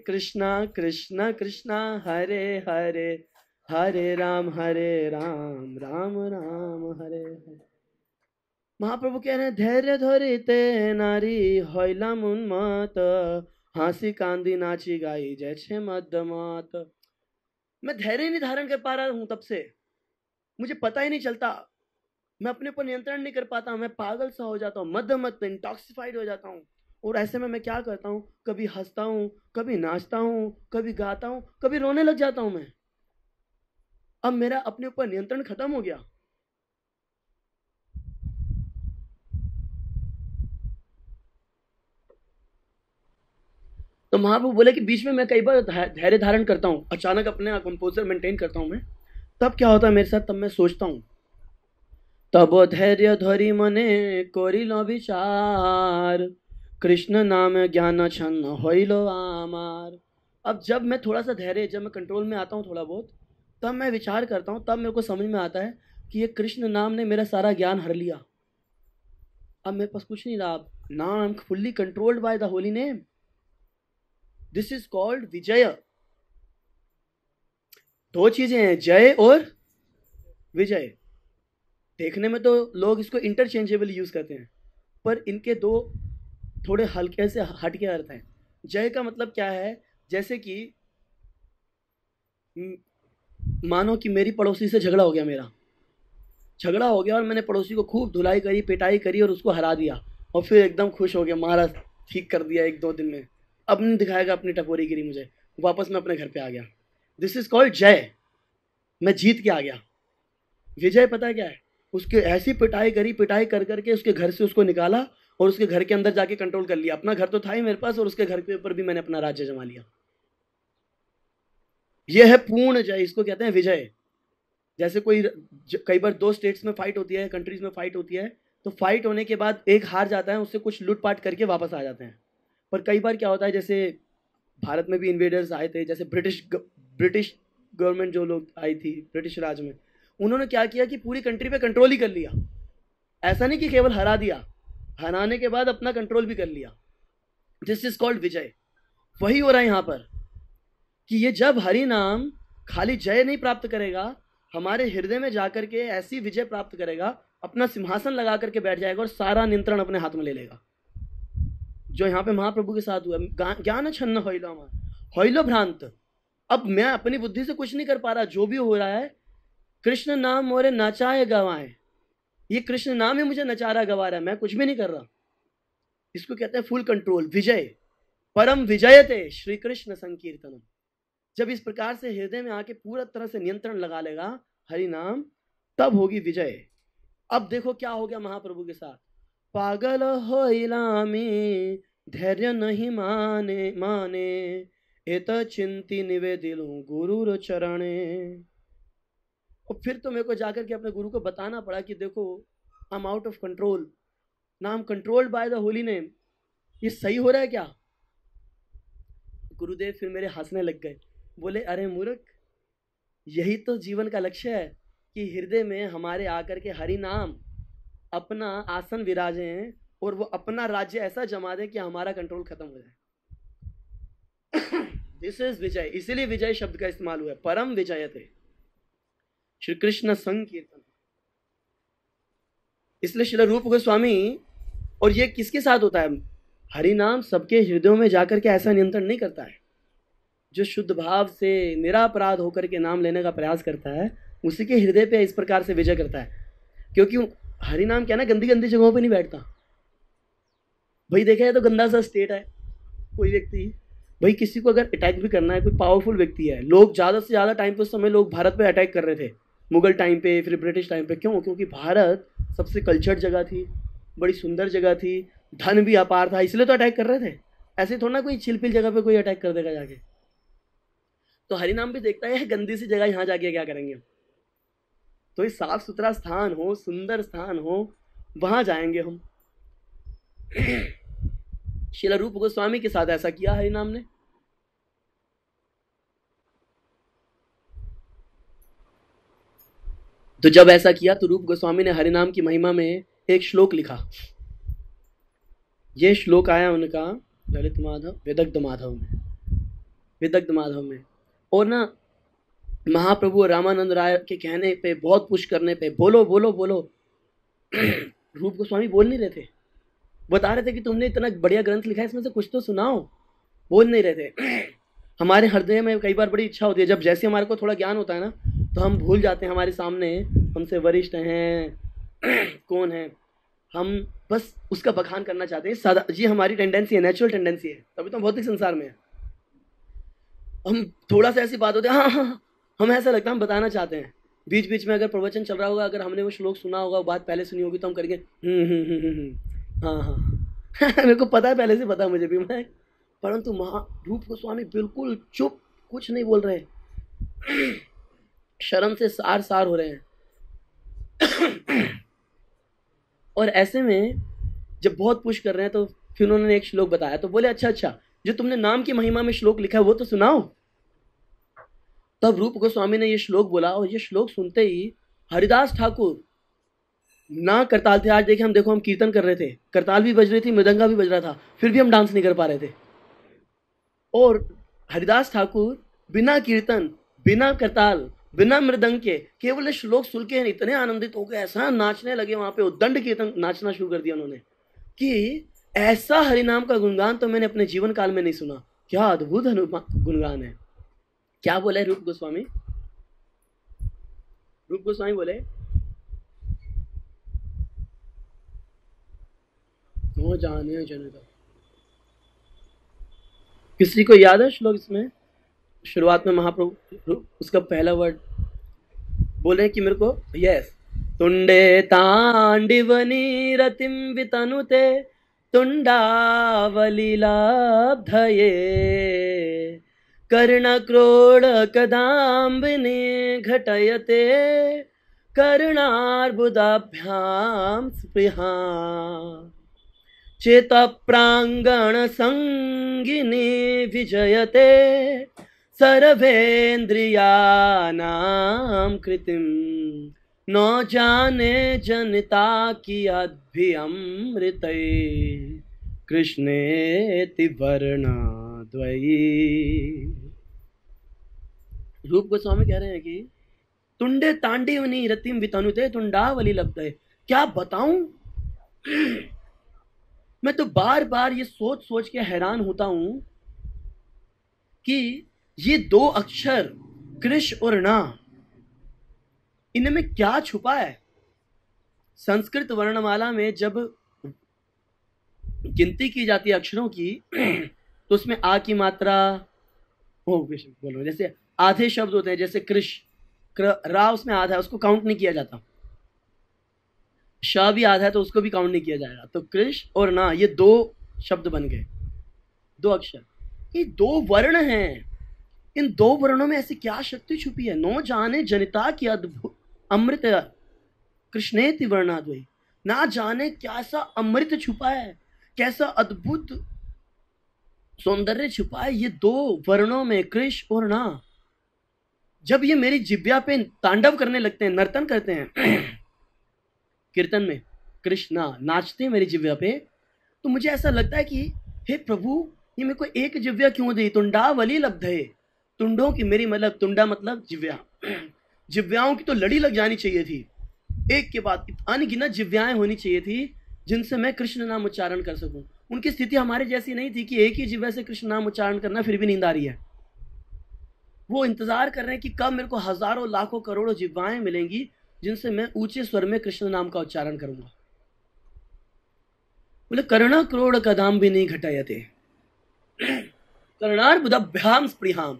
कृष्णा कृष्णा हरे हरे, हरे राम राम राम हरे हरे। महाप्रभु कह रहे हैं धैर्य धरिते नारी हईला उन्मत, हासी कांदी नाची गाई जैसे मध्यमत। मैं धैर्य नहीं धारण कर पा रहा हूं तब से, मुझे पता ही नहीं चलता, मैं अपने ऊपर नियंत्रण नहीं कर पाता, मैं पागल सा हो जाता हूँ, मध्यमत इंटॉक्सिफाइड हो जाता हूँ। और ऐसे में मैं क्या करता हूँ, कभी हंसता हूँ, कभी नाचता हूँ, कभी गाता हूँ, कभी रोने लग जाता हूँ मैं। अब मेरा अपने ऊपर नियंत्रण खत्म हो गया। तो महाप्रभु बोले कि बीच में मैं कई बार धैर्य धारण करता हूँ, अचानक अपने कंपोजर मेंटेन करता हूँ मैं, तब क्या होता है मेरे साथ, तब मैं सोचता हूँ तब धैर्य धरी मने करिलो विचार, कृष्ण नाम ज्ञान छन्न होइलो आमार। अब जब मैं थोड़ा सा धैर्य, जब मैं कंट्रोल में आता हूँ थोड़ा बहुत, तब मैं विचार करता हूँ, तब मेरे को समझ में आता है कि ये कृष्ण नाम ने मेरा सारा ज्ञान हर लिया, अब मेरे पास कुछ नहीं रहा, now I am fully controlled by the holy name. This is called विजय। दो चीजें हैं, जय और विजय। देखने में तो लोग इसको इंटरचेंजेबल यूज करते हैं, पर इनके दो थोड़े हल्के से हटके अर्थ हैं। जय का मतलब क्या है, जैसे कि मानो कि मेरी पड़ोसी से झगड़ा हो गया, मेरा झगड़ा हो गया और मैंने पड़ोसी को खूब धुलाई करी, पिटाई करी और उसको हरा दिया, और फिर एकदम खुश हो गया, महाराज ठीक कर दिया एक दो दिन में, अब नहीं दिखाएगा अपनी टपोरी गिरी मुझे, वापस मैं अपने घर पे आ गया। दिस इज कॉल्ड जय, मैं जीत के आ गया। विजय पता है क्या है, उसके ऐसी पिटाई करी, पिटाई कर करके उसके घर से उसको निकाला और उसके घर के अंदर जाके कंट्रोल कर लिया, अपना घर तो था ही मेरे पास और उसके घर के ऊपर भी मैंने अपना राज्य जमा लिया। यह है पूर्ण जय, इसको कहते हैं विजय। जैसे कोई कई बार दो स्टेट्स में फाइट होती है, कंट्रीज में फाइट होती है, तो फाइट होने के बाद एक हार जाता है, उससे कुछ लूटपाट करके वापस आ जाते हैं। पर कई बार क्या होता है, जैसे भारत में भी इन्वेडर्स आए थे, जैसे ब्रिटिश गवर्नमेंट जो लोग आई थी ब्रिटिश राज में, उन्होंने क्या किया कि पूरी कंट्री पे कंट्रोल ही कर लिया। ऐसा नहीं कि केवल हरा दिया, हराने के बाद अपना कंट्रोल भी कर लिया। दिस इज कॉल्ड विजय। वही हो रहा है यहाँ पर कि ये जब हरि नाम खाली जय नहीं प्राप्त करेगा, हमारे हृदय में जाकर के ऐसी विजय प्राप्त करेगा, अपना सिंहासन लगा करके बैठ जाएगा और सारा नियंत्रण अपने हाथ में ले लेगा, जो यहाँ पे महाप्रभु के साथ हुआ। ज्ञान छन्न होइलो होइलो भ्रांत। अब मैं अपनी बुद्धि से कुछ नहीं कर पा रहा, जो भी हो रहा है कृष्ण नाम मोरे नचाए गवाए, ये कृष्ण नाम ही मुझे नचा रहा गवा रहा है, मैं कुछ भी नहीं कर रहा। इसको कहते हैं फुल कंट्रोल, विजय। परम विजयते श्री कृष्ण संकीर्तनम। जब इस प्रकार से हृदय में आके पूरा तरह से नियंत्रण लगा लेगा हरि नाम, तब होगी विजय। अब देखो क्या हो गया महाप्रभु के साथ, पागल होइला में धैर्य नहीं माने माने, एत चिंती निवेदिलू गुरु चरणे। और फिर तो मेरे को जाकर के अपने गुरु को बताना पड़ा कि देखो I am out of control, ना I am controlled by the holy name, ये सही हो रहा है क्या। गुरुदेव फिर मेरे हंसने लग गए, बोले अरे मूर्ख, यही तो जीवन का लक्ष्य है कि हृदय में हमारे आकर के हरि नाम अपना आसन विराजे हैं और वो अपना राज्य ऐसा जमा दे कि हमारा कंट्रोल खत्म हो जाए। दिस इज विजय, इसीलिए विजय शब्द का इस्तेमाल हुआ है, परम विजयते श्री कृष्ण संकीर्तन। इसलिए श्री रूप गोस्वामी, और ये किसके साथ होता है, हरि नाम सबके हृदयों में जाकर के ऐसा नियंत्रण नहीं करता है। जो शुद्ध भाव से निरापराध होकर के नाम लेने का प्रयास करता है, उसी के हृदय पे इस प्रकार से विजय करता है। क्योंकि हरि नाम क्या ना गंदी गंदी जगहों पे नहीं बैठता। भाई देखा है तो गंदा सा स्टेट है कोई व्यक्ति, भाई किसी को अगर अटैक भी करना है, कोई पावरफुल व्यक्ति है, लोग ज़्यादा से ज़्यादा टाइम पे उस समय लोग भारत पे अटैक कर रहे थे, मुगल टाइम पे, फिर ब्रिटिश टाइम पे। क्यों? क्योंकि भारत सबसे कल्चर्ड जगह थी, बड़ी सुंदर जगह थी, धन भी अपार था, इसलिए तो अटैक कर रहे थे। ऐसे थोड़ा ना कोई चिलपिल जगह पे कोई अटैक कर देगा जाके। तो हरिनाम भी देखता है गंदी सी जगह यहाँ जाके क्या करेंगे, तो ये साफ सुथरा स्थान हो, सुंदर स्थान हो, वहाँ जाएंगे हम। श्रील रूप गोस्वामी के साथ ऐसा किया हरि नाम ने। तो जब ऐसा किया तो रूप गोस्वामी ने हरि नाम की महिमा में एक श्लोक लिखा। ये श्लोक आया उनका ललित माधव विदग्ध माधव में, विदग्ध माधव में। और ना महाप्रभु रामानंद राय के कहने पे, बहुत पुश करने पे, बोलो बोलो बोलो, रूप गोस्वामी बोल नहीं रहे थे। बता रहे थे कि तुमने इतना बढ़िया ग्रंथ लिखा है, इसमें से कुछ तो सुनाओ। बोल नहीं रहे थे। हमारे हृदय में कई बार बड़ी इच्छा होती है, जब जैसे हमारे को थोड़ा ज्ञान होता है ना, तो हम भूल जाते हैं हमारे सामने हमसे वरिष्ठ हैं कौन है, हम बस उसका बखान करना चाहते हैं। सादा जी हमारी टेंडेंसी है, नेचुरल टेंडेंसी है, तभी तो भौतिक संसार में है। हम थोड़ा सा ऐसी बात होती है, हाँ हाँ, हम ऐसा लगता है हम बताना चाहते हैं। बीच बीच में अगर प्रवचन चल रहा होगा, अगर हमने वो श्लोक सुना होगा, वो बात पहले सुनी होगी, तो हम करेंगे हाँ हाँ मेरे को पता है, पहले से पता है मुझे भी, मैं। परंतु रूप गोस्वामी बिल्कुल चुप, कुछ नहीं बोल रहे, शर्म से सार सार हो रहे हैं। और ऐसे में जब बहुत पुश कर रहे हैं, तो फिर उन्होंने एक श्लोक बताया, तो बोले अच्छा अच्छा, जो तुमने नाम की महिमा में श्लोक लिखा है वो तो सुनाओ। तब रूप गोस्वामी ने ये श्लोक बोला, और ये श्लोक सुनते ही हरिदास ठाकुर ना करताल थे। आज देखे हम, देखो हम कीर्तन कर रहे थे, करताल भी बज रही थी, मृदंगा भी बज रहा था, फिर भी हम डांस नहीं कर पा रहे थे। और हरिदास ठाकुर बिना कीर्तन, बिना करताल, बिना मृदंग के, केवल श्लोक सुन के इतने आनंदित हो गए, ऐसा नाचने लगे वहां पे, उद्दंड कीर्तन नाचना शुरू कर दिया उन्होंने, कि ऐसा हरिनाम का गुणगान तो मैंने अपने जीवन काल में नहीं सुना। क्या अद्भुत गुणगान है। क्या बोले रूप गोस्वामी? रूप गोस्वामी बोले, वो जाने जनता। किसी को याद है श्लोक? इसमें शुरुआत में महाप्रभु उसका पहला वर्ड बोल रहे हैं कि मेरे को, यस, तुंडे तांडिवनी रतिम वितनुते तुंडावलीलाब्धये कर्णक्रोड कदाम्बिनी घटयते कर्णार्बुदाभ्याम स्पृहा चेतप्रांगण संगिनी विजयते सर्वेन्द्रियानां कृतिम न जाने जनता की अभ्यमृत कृष्णेति वर्णाद्वयी। रूप गोस्वामी कह रहे हैं कि तुंडे तांडिवनी रतिम वितनुते तुंडावली लब्धये। क्या बताऊं, मैं तो बार बार ये सोच सोच के हैरान होता हूं कि ये दो अक्षर कृष और ना, इनमें क्या छुपा है। संस्कृत वर्णमाला में जब गिनती की जाती है अक्षरों की, तो उसमें आ की मात्रा, बोलो, जैसे आधे शब्द होते हैं, जैसे कृष, रा उसमें आधा है, उसको काउंट नहीं किया जाता। श भी आधा है तो उसको भी काउंट नहीं किया जाएगा। तो कृष और ना, ये दो शब्द बन गए, दो अक्षर। ये दो वर्ण हैं, इन दो वर्णों में ऐसी क्या शक्ति छुपी है। नो जाने जनिता की अद्भुत अमृत कृष्णेति वर्णाद्वयी। ना जाने कैसा अमृत छुपा है, कैसा अद्भुत सौंदर्य छुपा है ये दो वर्णों में, कृष और ना। जब ये मेरी जिब्या पे तांडव करने लगते हैं, नर्तन करते हैं कीर्तन में, कृष्णा नाचते हैं मेरी जिव्या पे, तो मुझे ऐसा लगता है कि हे प्रभु, ये मेरे को एक जिव्या क्यों दी। तुंडावली लब्धये, तुंडों की, मेरी मतलब तुंडा मतलब जिव्या, जिव्याओं की तो लड़ी लग जानी चाहिए थी, एक के बाद अनगिनत जिव्याएं होनी चाहिए थी जिनसे मैं कृष्ण नाम उच्चारण कर सकूं। उनकी स्थिति हमारे जैसी नहीं थी कि एक ही जिव्या से कृष्ण नाम उच्चारण करना फिर भी नींद आ रही है। वो इंतजार कर रहे हैं कि कब मेरे को हजारों लाखों करोड़ों जिह्वाएं मिलेंगी जिनसे मैं ऊंचे स्वर में कृष्ण नाम का उच्चारण करूंगा। बोले कर्ण क्रोड़ कदाम भी नहीं घटायते कर्णार्बुदाभ्याम स्पृहाम।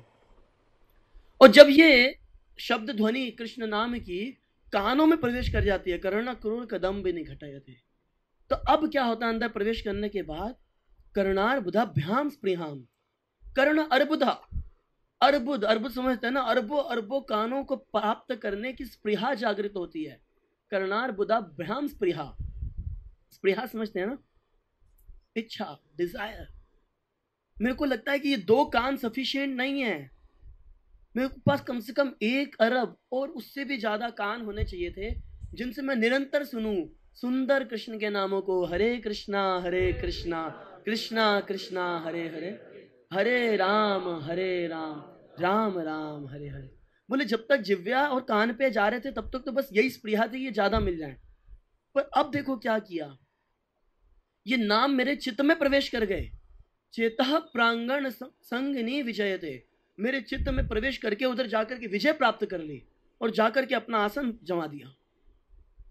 और जब ये शब्द ध्वनि कृष्ण नाम की कानों में प्रवेश कर जाती है, कर्ण क्रोड़ कदम भी नहीं घटायते, तो अब क्या होता है अंदर प्रवेश करने के बाद, कर्णार्बुदाभ्याम स्पृहाम। कर्ण अर्बुदा, अर्बुद, अर्बुद समझते हैं ना, अरबों अरबों कानों को प्राप्त करने की स्पृहा जागृत होती है। कर्णार्बुदाभ्याम स्पृहा, स्पृहा समझते हैं ना, इच्छा, डिजायर। मेरे को लगता है कि ये 2 कान सफिशिएंट नहीं है, मेरे पास कम से कम 1 अरब और उससे भी ज्यादा कान होने चाहिए थे जिनसे मैं निरंतर सुनूं सुंदर कृष्ण के नामों को, हरे कृष्णा कृष्णा कृष्णा हरे हरे, हरे राम राम राम हरे हरे। बोले जब तक जिव्या और कान पे जा रहे थे तब तक तो बस यही स्पृहा थी, ये ज्यादा मिल जाए। पर अब देखो क्या किया, ये नाम मेरे चित्त में प्रवेश कर गए। चेतः प्रांगण संगनी विजयते, मेरे चित्त में प्रवेश करके उधर जाकर के विजय प्राप्त कर ली और जाकर के अपना आसन जमा दिया।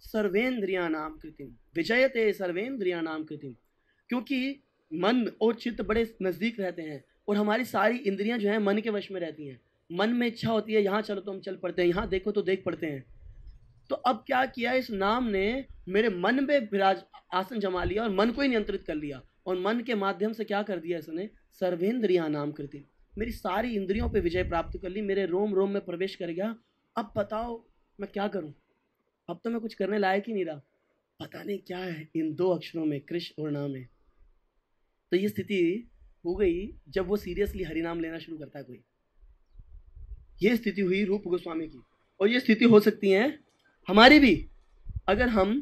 सर्वेंद्रिया नाम कृतिम विजयते, सर्वेंद्रिया नाम कृतिम, क्योंकि मन और चित्त बड़े नजदीक रहते हैं और हमारी सारी इंद्रियां जो हैं मन के वश में रहती हैं। मन में इच्छा होती है यहाँ चलो तो हम चल पड़ते हैं, यहाँ देखो तो देख पड़ते हैं। तो अब क्या किया, इस नाम ने मेरे मन में विराज आसन जमा लिया और मन को ही नियंत्रित कर लिया और मन के माध्यम से क्या कर दिया इसने, सर्वेंद्रिया नाम कृतिम, मेरी सारी इंद्रियों पे विजय प्राप्त कर ली, मेरे रोम रोम में प्रवेश कर गया। अब बताओ मैं क्या करूं, अब तो मैं कुछ करने लायक ही नहीं रहा, पता नहीं क्या है इन 2 अक्षरों में, कृष्ण और नाम है। तो ये स्थिति हो गई जब वो सीरियसली हरिनाम लेना शुरू करता है कोई। ये स्थिति हुई रूप गोस्वामी की, और ये स्थिति हो सकती है हमारी भी, अगर हम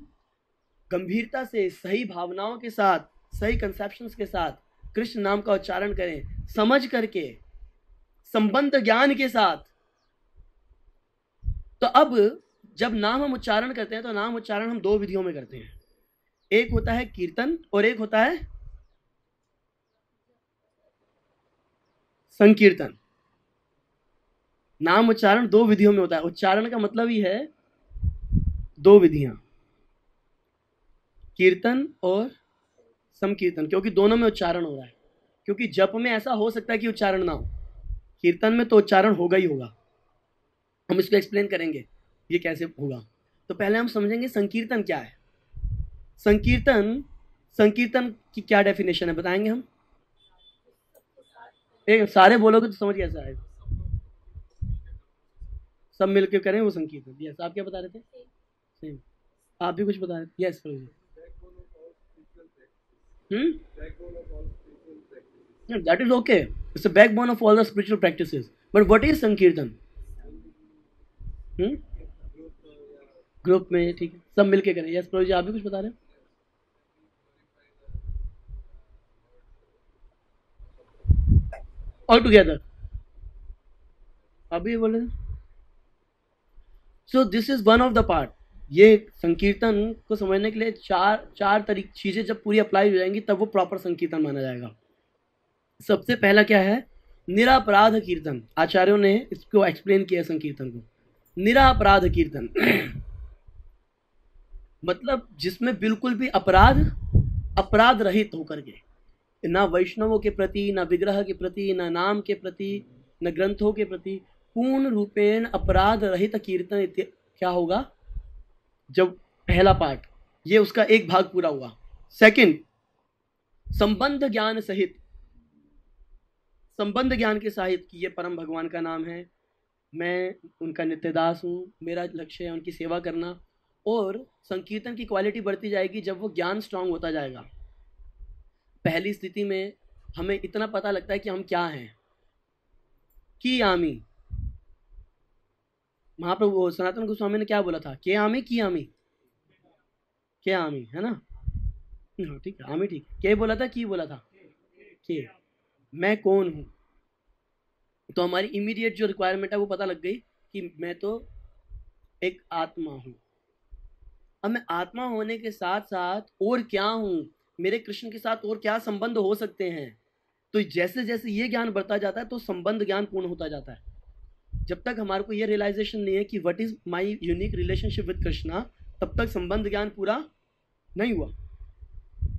गंभीरता से सही भावनाओं के साथ, सही कंसेप्शंस के साथ कृष्ण नाम का उच्चारण करें, समझ करके, संबंध ज्ञान के साथ। तो अब जब नाम हम उच्चारण करते हैं तो नाम उच्चारण हम 2 विधियों में करते हैं, एक होता है कीर्तन और एक होता है संकीर्तन। नाम उच्चारण 2 विधियों में होता है, उच्चारण का मतलब ही है 2 विधियां, कीर्तन और संकीर्तन, क्योंकि दोनों में उच्चारण हो रहा है। क्योंकि जप में ऐसा हो सकता है कि उच्चारण ना हो, कीर्तन में तो उच्चारण होगा ही होगा। हम इसको एक्सप्लेन करेंगे ये कैसे होगा। तो पहले हम समझेंगे संकीर्तन क्या है। संकीर्तन की क्या डेफिनेशन है बताएंगे हम। एक सारे बोलोगे तो समझ कैसे आएगा, सब मिलकर करें वो संकीर्तन। यस, आप क्या बता रहे थे? सेम। आप भी कुछ बता रहे थे? Yes Prabhu. That is okay. It's the backbone of all the spiritual practices. But what is Sankirtan? Group में, ठीक है, सब मिलके करें। यस प्रभु जी, आप भी कुछ बता रहे हैं? ऑल टुगेदर आप भी बोल रहे हैं। So this is one of the part. ये संकीर्तन को समझने के लिए चार चीजें जब पूरी अप्लाई हो जाएंगी तब वो प्रॉपर संकीर्तन माना जाएगा। सबसे पहला क्या है? निरापराध कीर्तन। आचार्यों ने इसको एक्सप्लेन किया संकीर्तन को। निरापराध कीर्तन मतलब जिसमें बिल्कुल भी अपराध रहित होकर के, ना वैष्णवों के प्रति, ना विग्रह के प्रति, ना नाम के प्रति, न ग्रंथों के प्रति, पूर्ण रूपेण अपराध रहित कीर्तन क्या होगा? जब पहला पार्ट, ये उसका एक भाग पूरा हुआ। सेकंड, संबंध ज्ञान सहित, संबंध ज्ञान के साहित्य की ये परम भगवान का नाम है, मैं उनका नित्यदास हूँ, मेरा लक्ष्य है उनकी सेवा करना। और संकीर्तन की क्वालिटी बढ़ती जाएगी जब वो ज्ञान स्ट्रांग होता जाएगा। पहली स्थिति में हमें इतना पता लगता है कि हम क्या हैं। की आमी, महाप्रभु सनातन गोस्वामी ने क्या बोला था? के आमी की आमी, के आमी है ना, ठीक है, आमी ठीक। के बोला था, की बोला था? के। मैं कौन हूं? तो हमारी इमीडिएट जो रिक्वायरमेंट है वो पता लग गई कि मैं तो एक आत्मा हूं। अब मैं आत्मा होने के साथ साथ और क्या हूं, मेरे कृष्ण के साथ और क्या संबंध हो सकते हैं। तो जैसे जैसे ये ज्ञान बढ़ता जाता है तो संबंध ज्ञान पूर्ण होता जाता है। जब तक हमारे को ये रियलाइजेशन नहीं है कि what is my unique relationship with Krishna, तब तक संबंध ज्ञान पूरा नहीं हुआ।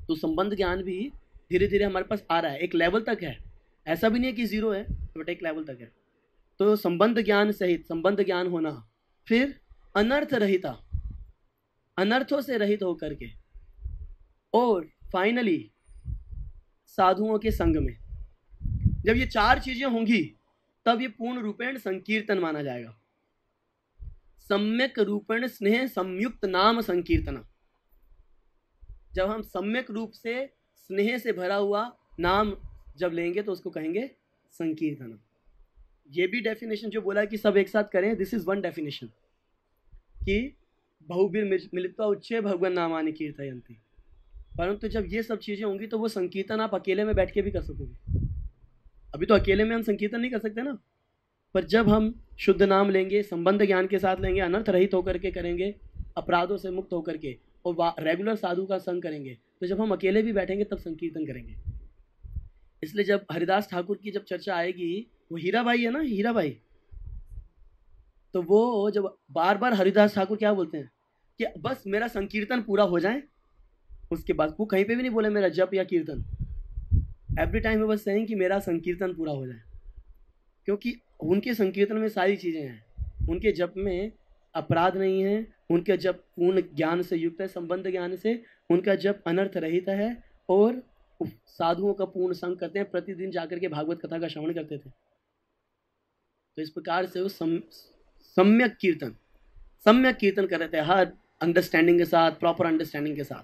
तो संबंध ज्ञान भी धीरे धीरे हमारे पास आ रहा है, एक लेवल तक है, ऐसा भी नहीं है कि जीरो है, बट एक लेवल तक है। तो संबंध ज्ञान सहित संबंध ज्ञान होना, फिर अनर्थ रहिता, अनर्थों से रहित होकर के, और फाइनली साधुओं के संग में। जब ये 4 चीजें होंगी तब ये पूर्ण रूपेण संकीर्तन माना जाएगा। सम्यक रूपेण स्नेह संयुक्त नाम संकीर्तना। जब हम सम्यक रूप से स्नेह से भरा हुआ नाम जब लेंगे तो उसको कहेंगे संकीर्तनम। ये भी डेफिनेशन जो बोला कि सब एक साथ करें, दिस इज वन डेफिनेशन कि बहुबीर मिलित्वा उच्चे भगवान नामानि कीर्तयन्ति। परंतु जब ये सब चीज़ें होंगी तो वो संकीर्तन आप अकेले में बैठ के भी कर सकोगे। अभी तो अकेले में हम संकीर्तन नहीं कर सकते ना, पर जब हम शुद्ध नाम लेंगे, संबंध ज्ञान के साथ लेंगे, अनर्थ रहित होकर के करेंगे, अपराधों से मुक्त होकर के, और रेगुलर साधु का संग करेंगे, तो जब हम अकेले भी बैठेंगे तब संकीर्तन करेंगे। इसलिए जब हरिदास ठाकुर की जब चर्चा आएगी, वो हीरा भाई है ना, हीरा भाई, तो वो जब बार बार हरिदास ठाकुर क्या बोलते हैं कि बस मेरा संकीर्तन पूरा हो जाए, उसके बाद वो कहीं पे भी नहीं बोले मेरा जप या कीर्तन। एवरी टाइम वो बस सेइंग कि मेरा संकीर्तन पूरा हो जाए, क्योंकि उनके संकीर्तन में सारी चीज़ें हैं। उनके जप में अपराध नहीं है, उनका जप पूर्ण ज्ञान से युक्त है, संबंध ज्ञान से, उनका जप अनर्थ रहित है, और साधुओं का पूर्ण संग करते हैं, प्रतिदिन जाकर के भागवत कथा का श्रवण करते थे। तो इस प्रकार से वो सम्यक कीर्तन कर रहे थे, हर अंडरस्टैंडिंग के साथ, प्रॉपर अंडरस्टैंडिंग के साथ।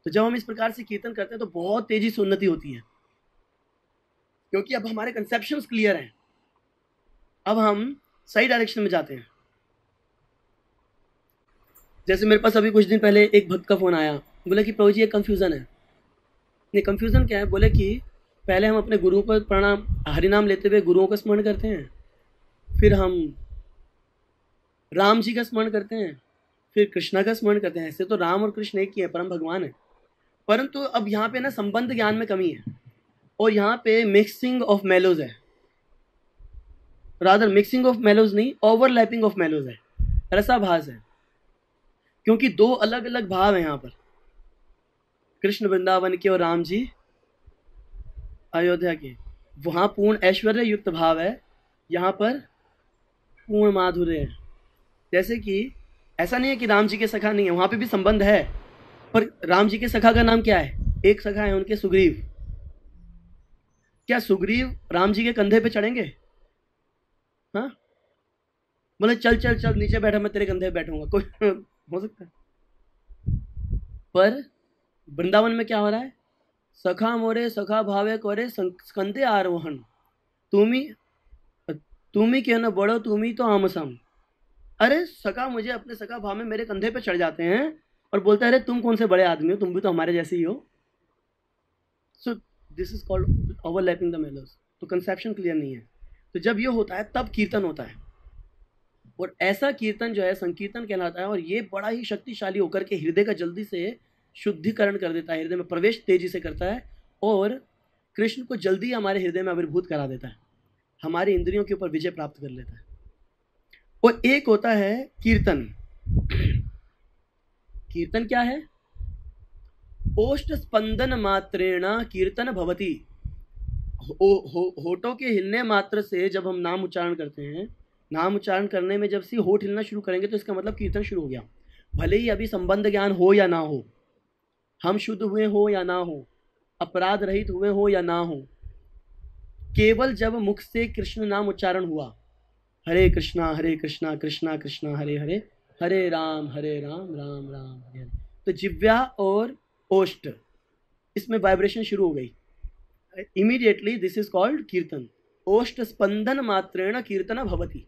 तो जब हम इस प्रकार से कीर्तन करते हैं तो बहुत तेजी से उन्नति होती है, क्योंकि अब हमारे कंसेप्शंस क्लियर हैं, अब हम सही डायरेक्शन में जाते हैं। जैसे मेरे पास अभी कुछ दिन पहले एक भक्त का फोन आया, बोले कि प्रभु जी एक कन्फ्यूज़न है। नहीं, कन्फ्यूज़न क्या है? बोले कि पहले हम अपने गुरुओं पर प्रणाम, हरिनाम लेते हुए गुरुओं का स्मरण करते हैं, फिर हम राम जी का स्मरण करते हैं, फिर कृष्णा का स्मरण करते हैं। ऐसे तो राम और कृष्ण एक ही है, परम भगवान है, परंतु अब यहाँ पे ना संबंध ज्ञान में कमी है, और यहाँ पे मिक्सिंग ऑफ मेलोज है, रादर मिक्सिंग ऑफ मेलोज नहीं, ओवरलैपिंग ऑफ मेलोज है, रसाभास है। क्योंकि दो अलग अलग भाव हैं यहाँ पर, कृष्ण वृंदावन के और राम जी अयोध्या के। वहाँ पूर्ण ऐश्वर्य युक्त भाव है, यहाँ पर पूर्ण माधुर्य है। जैसे कि ऐसा नहीं है कि राम जी के सखा नहीं है, वहाँ पे भी संबंध है, पर राम जी के सखा का नाम क्या है? एक सखा है उनके, सुग्रीव। क्या सुग्रीव राम जी के कंधे पे चढ़ेंगे? हाँ, बोले चल चल चल नीचे बैठा, मैं तेरे कंधे पे बैठूंगा, कोई हो सकता है? पर वृंदावन में क्या हो रहा है? सखा मोरे सखा भावे कोरे स्कंदे आरोहण, तुम्ही क्यों न बड़ो, तुम्ही तो आमसम। अरे सखा मुझे अपने सखा भाव में मेरे कंधे पे चढ़ जाते हैं और बोलते हैं अरे तुम कौन से बड़े आदमी हो, तुम भी तो हमारे जैसे ही हो। So this is called overlapping the mallows. तो कंसेप्शन क्लियर नहीं है। तो जब ये होता है तब कीर्तन होता है, और ऐसा कीर्तन जो है संकीर्तन कहलाता है, और ये बड़ा ही शक्तिशाली होकर के हृदय का जल्दी से शुद्धिकरण कर देता है, हृदय में प्रवेश तेजी से करता है, और कृष्ण को जल्दी हमारे हृदय में आविर्भूत करा देता है, हमारी इंद्रियों के ऊपर विजय प्राप्त कर लेता है। और एक होता है कीर्तन। कीर्तन क्या है? ओष्ठ स्पंदन मात्रेण कीर्तन भवति। होठों के हिलने मात्र से जब हम नाम उच्चारण करते हैं, नाम उच्चारण करने में जब से होठ हिलना शुरू करेंगे तो इसका मतलब कीर्तन शुरू हो गया। भले ही अभी संबंध ज्ञान हो या ना हो, हम शुद्ध हुए हो या ना हो, अपराध रहित हुए हो या ना हो, केवल जब मुख से कृष्ण नाम उच्चारण हुआ, हरे कृष्णा कृष्णा कृष्णा हरे हरे, हरे राम राम राम हरे हरे, तो जिव्या और ओष्ठ इसमें वाइब्रेशन शुरू हो गई। इमीडिएटली दिस इज कॉल्ड कीर्तन। ओष्ठ स्पंदन मात्रेण कीर्तन भवति,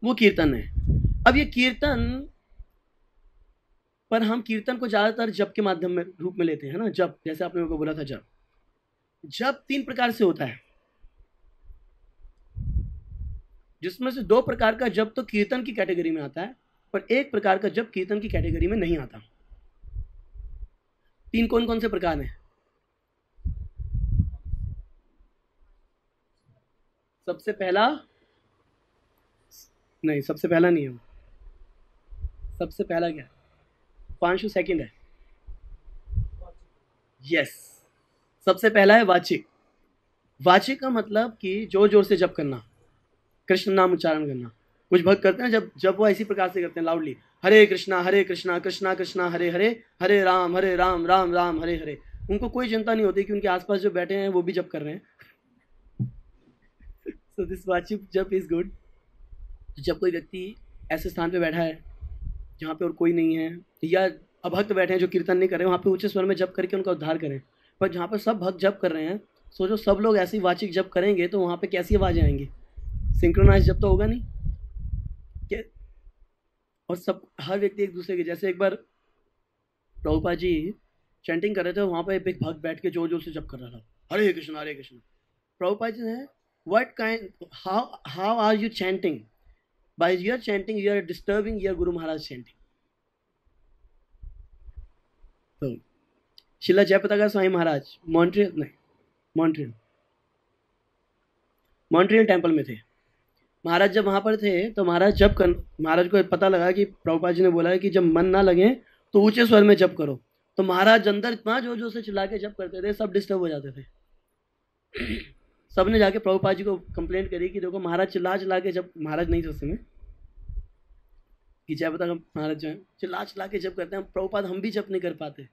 वो कीर्तन है। अब ये कीर्तन पर हम कीर्तन को ज्यादातर जप के माध्यम में रूप में लेते हैं ना। जप, जैसे आपने मेरे को बोला था, जप 3 प्रकार से होता है, जिसमें से 2 प्रकार का जप तो कीर्तन की कैटेगरी में आता है, पर 1 प्रकार का जप कीर्तन की कैटेगरी में नहीं आता। 3 कौन कौन से प्रकार हैं? सबसे पहला नहीं, सबसे पहला नहीं है। सबसे पहला क्या है? 5 सेकंड है। यस, सबसे पहला है वाचिक। वाचिक का मतलब कि जोर जोर से जप करना, कृष्ण नाम उच्चारण करना। कुछ भक्त करते हैं जब वो इसी प्रकार से करते हैं लाउडली, हरे कृष्णा कृष्णा कृष्णा हरे हरे, हरे राम राम राम हरे हरे। उनको कोई चिंता नहीं होती कि उनके आसपास जो बैठे हैं वो भी जप कर रहे हैं। सो दिस वाचिक जप इज गुड। जब कोई व्यक्ति ऐसे स्थान पे बैठा है जहाँ पे और कोई नहीं है, या अभक्त बैठे हैं जो कीर्तन नहीं कर रहे हैं, वहाँ पे ऊंचे स्वर में जप करके उनका उद्धार करें। पर जहाँ पर सब भक्त जप कर रहे हैं, सोचो सब लोग ऐसी वाचिक जप करेंगे तो वहाँ पे कैसी आवाज़ें आएंगी? सिंक्रोनाइज जब तो होगा नहीं क्या? और सब हर व्यक्ति एक दूसरे के, जैसे एक बार प्रभुपाद जी चैंटिंग कर रहे थे, वहाँ पे एक भक्त बैठ के जोर जोर से जप कर रहा था, हरे कृष्ण हरे कृष्ण। प्रभुपाद जी ने, what kind, how are you chanting? By your chanting you are disturbing your guru Maharaj chanting. तो शिला जयपताका स्वामी महाराज मॉन्ट्रियल टेम्पल में थे। महाराज जब वहाँ पर थे तो महाराज को पता लगा कि प्रभुपाद जी ने बोला है कि जब मन ना लगे तो ऊंचे स्वर में जप करो। तो महाराज अंदर इतना जोर जोर से चिल्ला के जप करते थे, सब डिस्टर्ब हो जाते थे। सब ने जाके प्रभुपाद जी को कंप्लेंट करी कि देखो महाराज चिल्ला के जब, महाराज नहीं थे उस समय, कि जयपताका महाराज जो है चिल्ला के जप करते हैं, प्रभुपाद हम भी जप नहीं कर पाते।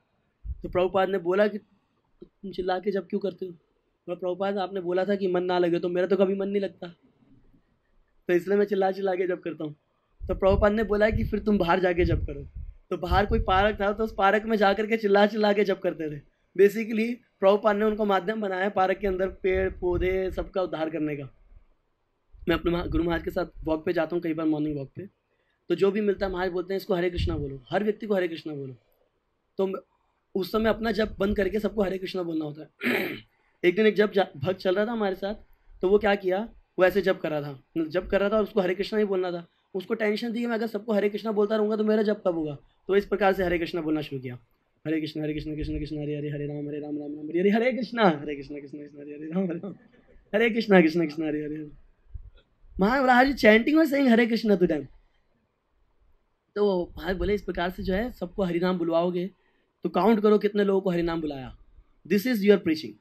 तो प्रभुपाद ने बोला कि तुम चिल्ला के जब क्यों करते हो? तो प्रभुपाद आपने बोला था कि मन ना लगे, तो मेरा तो कभी मन नहीं लगता, तो इसलिए मैं चिल्ला के जब करता हूँ। तो प्रभुपाद ने बोला कि फिर तुम बाहर जाके जब करो। तो बाहर कोई पार्क था, तो उस पार्क में जाकर के चिल्ला के जब करते थे। बेसिकली प्रभुपाद ने उनको माध्यम बनाया पार्क के अंदर पेड़ पौधे सबका उद्धार करने का। मैं अपने गुरु महाराज के साथ वॉक पे जाता हूँ कई बार, मॉर्निंग वॉक पे, तो जो भी मिलता है महाराज बोलते हैं इसको हरे कृष्णा बोलो, हर व्यक्ति को हरे कृष्णा बोलो। तो उस समय अपना जप बंद करके सबको हरे कृष्णा बोलना होता है। एक दिन एक जब भक्त चल रहा था हमारे साथ, तो वो क्या किया, वो ऐसे जप कर रहा था और उसको हरे कृष्णा ही बोलना था। उसको टेंशन थी कि मैं अगर सबको हरे कृष्णा बोलता रहूँगा तो मेरा जप कब होगा। तो इस प्रकार से हरे कृष्णा बोलना शुरू किया, हरे कृष्ण कृष्ण कृष्ण हरे हरे, हरे राम राम राम हरे हरे, हरे कृष्ण कृष्ण कृष्ण हरे हरे, राम राम हरे कृष्ण कृष्ण हरे हरे। महाराज चैंटिंग और saying Hare Krishna to them. तो महाराज बोले इस प्रकार से जो है सबको हरिनाम बुलवाओगे तो काउंट करो कितने लोगों को हरिनाम बुलाया, दिस इज योर प्रीचिंग।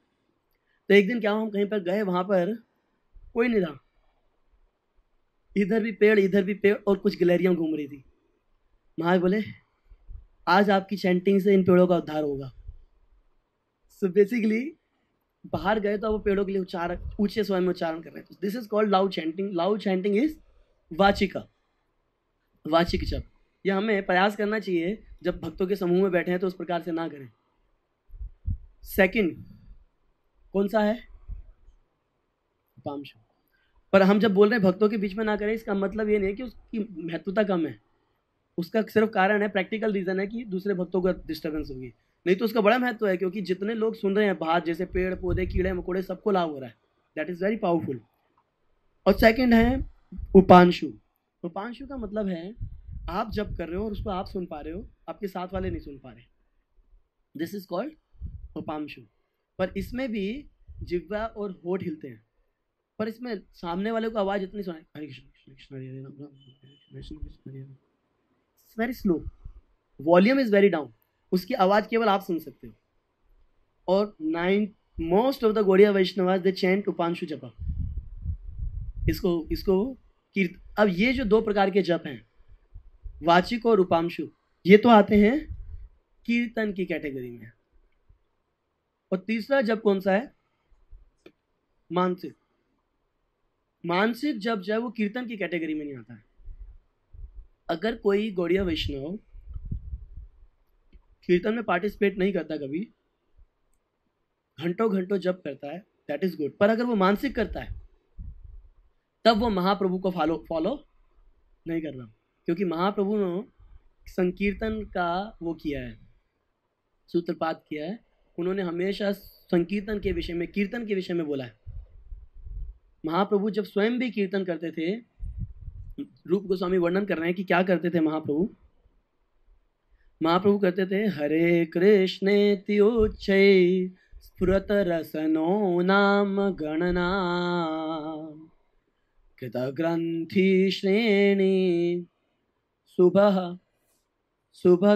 तो एक दिन क्या हम कहीं पर गए, वहां पर कोई नहीं था, इधर भी पेड़ और कुछ गिलहरियां घूम रही थी। महाराज बोले आज आपकी चैंटिंग से इन पेड़ों का उद्धार होगा। सो बेसिकली बाहर गए तो वो पेड़ों के लिए ऊंचे स्वर में उच्चारण कर रहे हैं। This is called loud chanting. Loud chanting is वाचिक जप। यह हमें प्रयास करना चाहिए जब भक्तों के समूह में बैठे हैं तो उस प्रकार से ना करें। सेकंड कौन सा है? उपांशु। पर हम जब बोल रहे हैं भक्तों के बीच में ना करें, इसका मतलब ये नहीं है कि उसकी महत्वता कम है। उसका सिर्फ कारण है, प्रैक्टिकल रीजन है कि दूसरे भक्तों को डिस्टर्बेंस होगी, नहीं तो उसका बड़ा महत्व है, क्योंकि जितने लोग सुन रहे हैं बाहर, जैसे पेड़ पौधे कीड़े मकोड़े, सबको लाभ हो रहा है। That is very powerful. और सेकंड है उपांशु। उपांशु का मतलब है आप जब कर रहे हो और उसको आप सुन पा रहे हो, आपके साथ वाले नहीं सुन पा रहे, दिस इज कॉल्ड उपांशु। पर इसमें भी जिह्वा और होठ हिलते हैं, पर इसमें सामने वाले को आवाज इतनी सुनाई, Hare Krishna Krishna Krishna Hare Hare, Ram Ram Krishna Krishna Hare Hare, very slow, volume is very down, उसकी आवाज केवल आप सुन सकते हो। और most of the Gaudiya Vaishnavas they chant उपांशु जपा। इसको अब ये जो दो प्रकार के जप हैं, वाचिक और उपांशु, ये तो आते हैं कीर्तन की कैटेगरी में। और तीसरा जप कौन सा है? मानसिक। मानसिक जप जो है वो कीर्तन की कैटेगरी में नहीं आता है। अगर कोई गौड़िया वैष्णव कीर्तन में पार्टिसिपेट नहीं करता, कभी घंटों घंटों जप करता है, दैट इज गुड। पर अगर वो मानसिक करता है तब वो महाप्रभु को फॉलो नहीं कर रहा, क्योंकि महाप्रभु ने संकीर्तन का वो किया है, सूत्रपात किया है। उन्होंने हमेशा संकीर्तन के विषय में, कीर्तन के विषय में बोला है। महाप्रभु जब स्वयं भी कीर्तन करते थे, रूप गोस्वामी वर्णन कर रहे हैं कि क्या करते थे महाप्रभु। महाप्रभु करते थे, हरे कृष्णेति उच्चै स्फुरत रसनो नाम गणना कृत ग्रंथि श्रेणी शुभ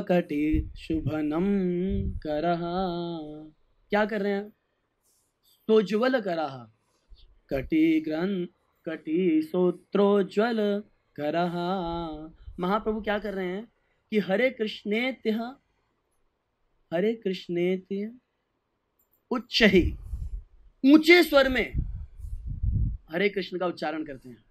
कटि शुभनम करः। क्या कर रहे हैं? सोज्वल करः, कटि सोत्रोज्वल करः। महाप्रभु क्या कर रहे हैं कि हरे कृष्णेत्य उच्च ही, ऊंचे स्वर में हरे कृष्ण का उच्चारण करते हैं।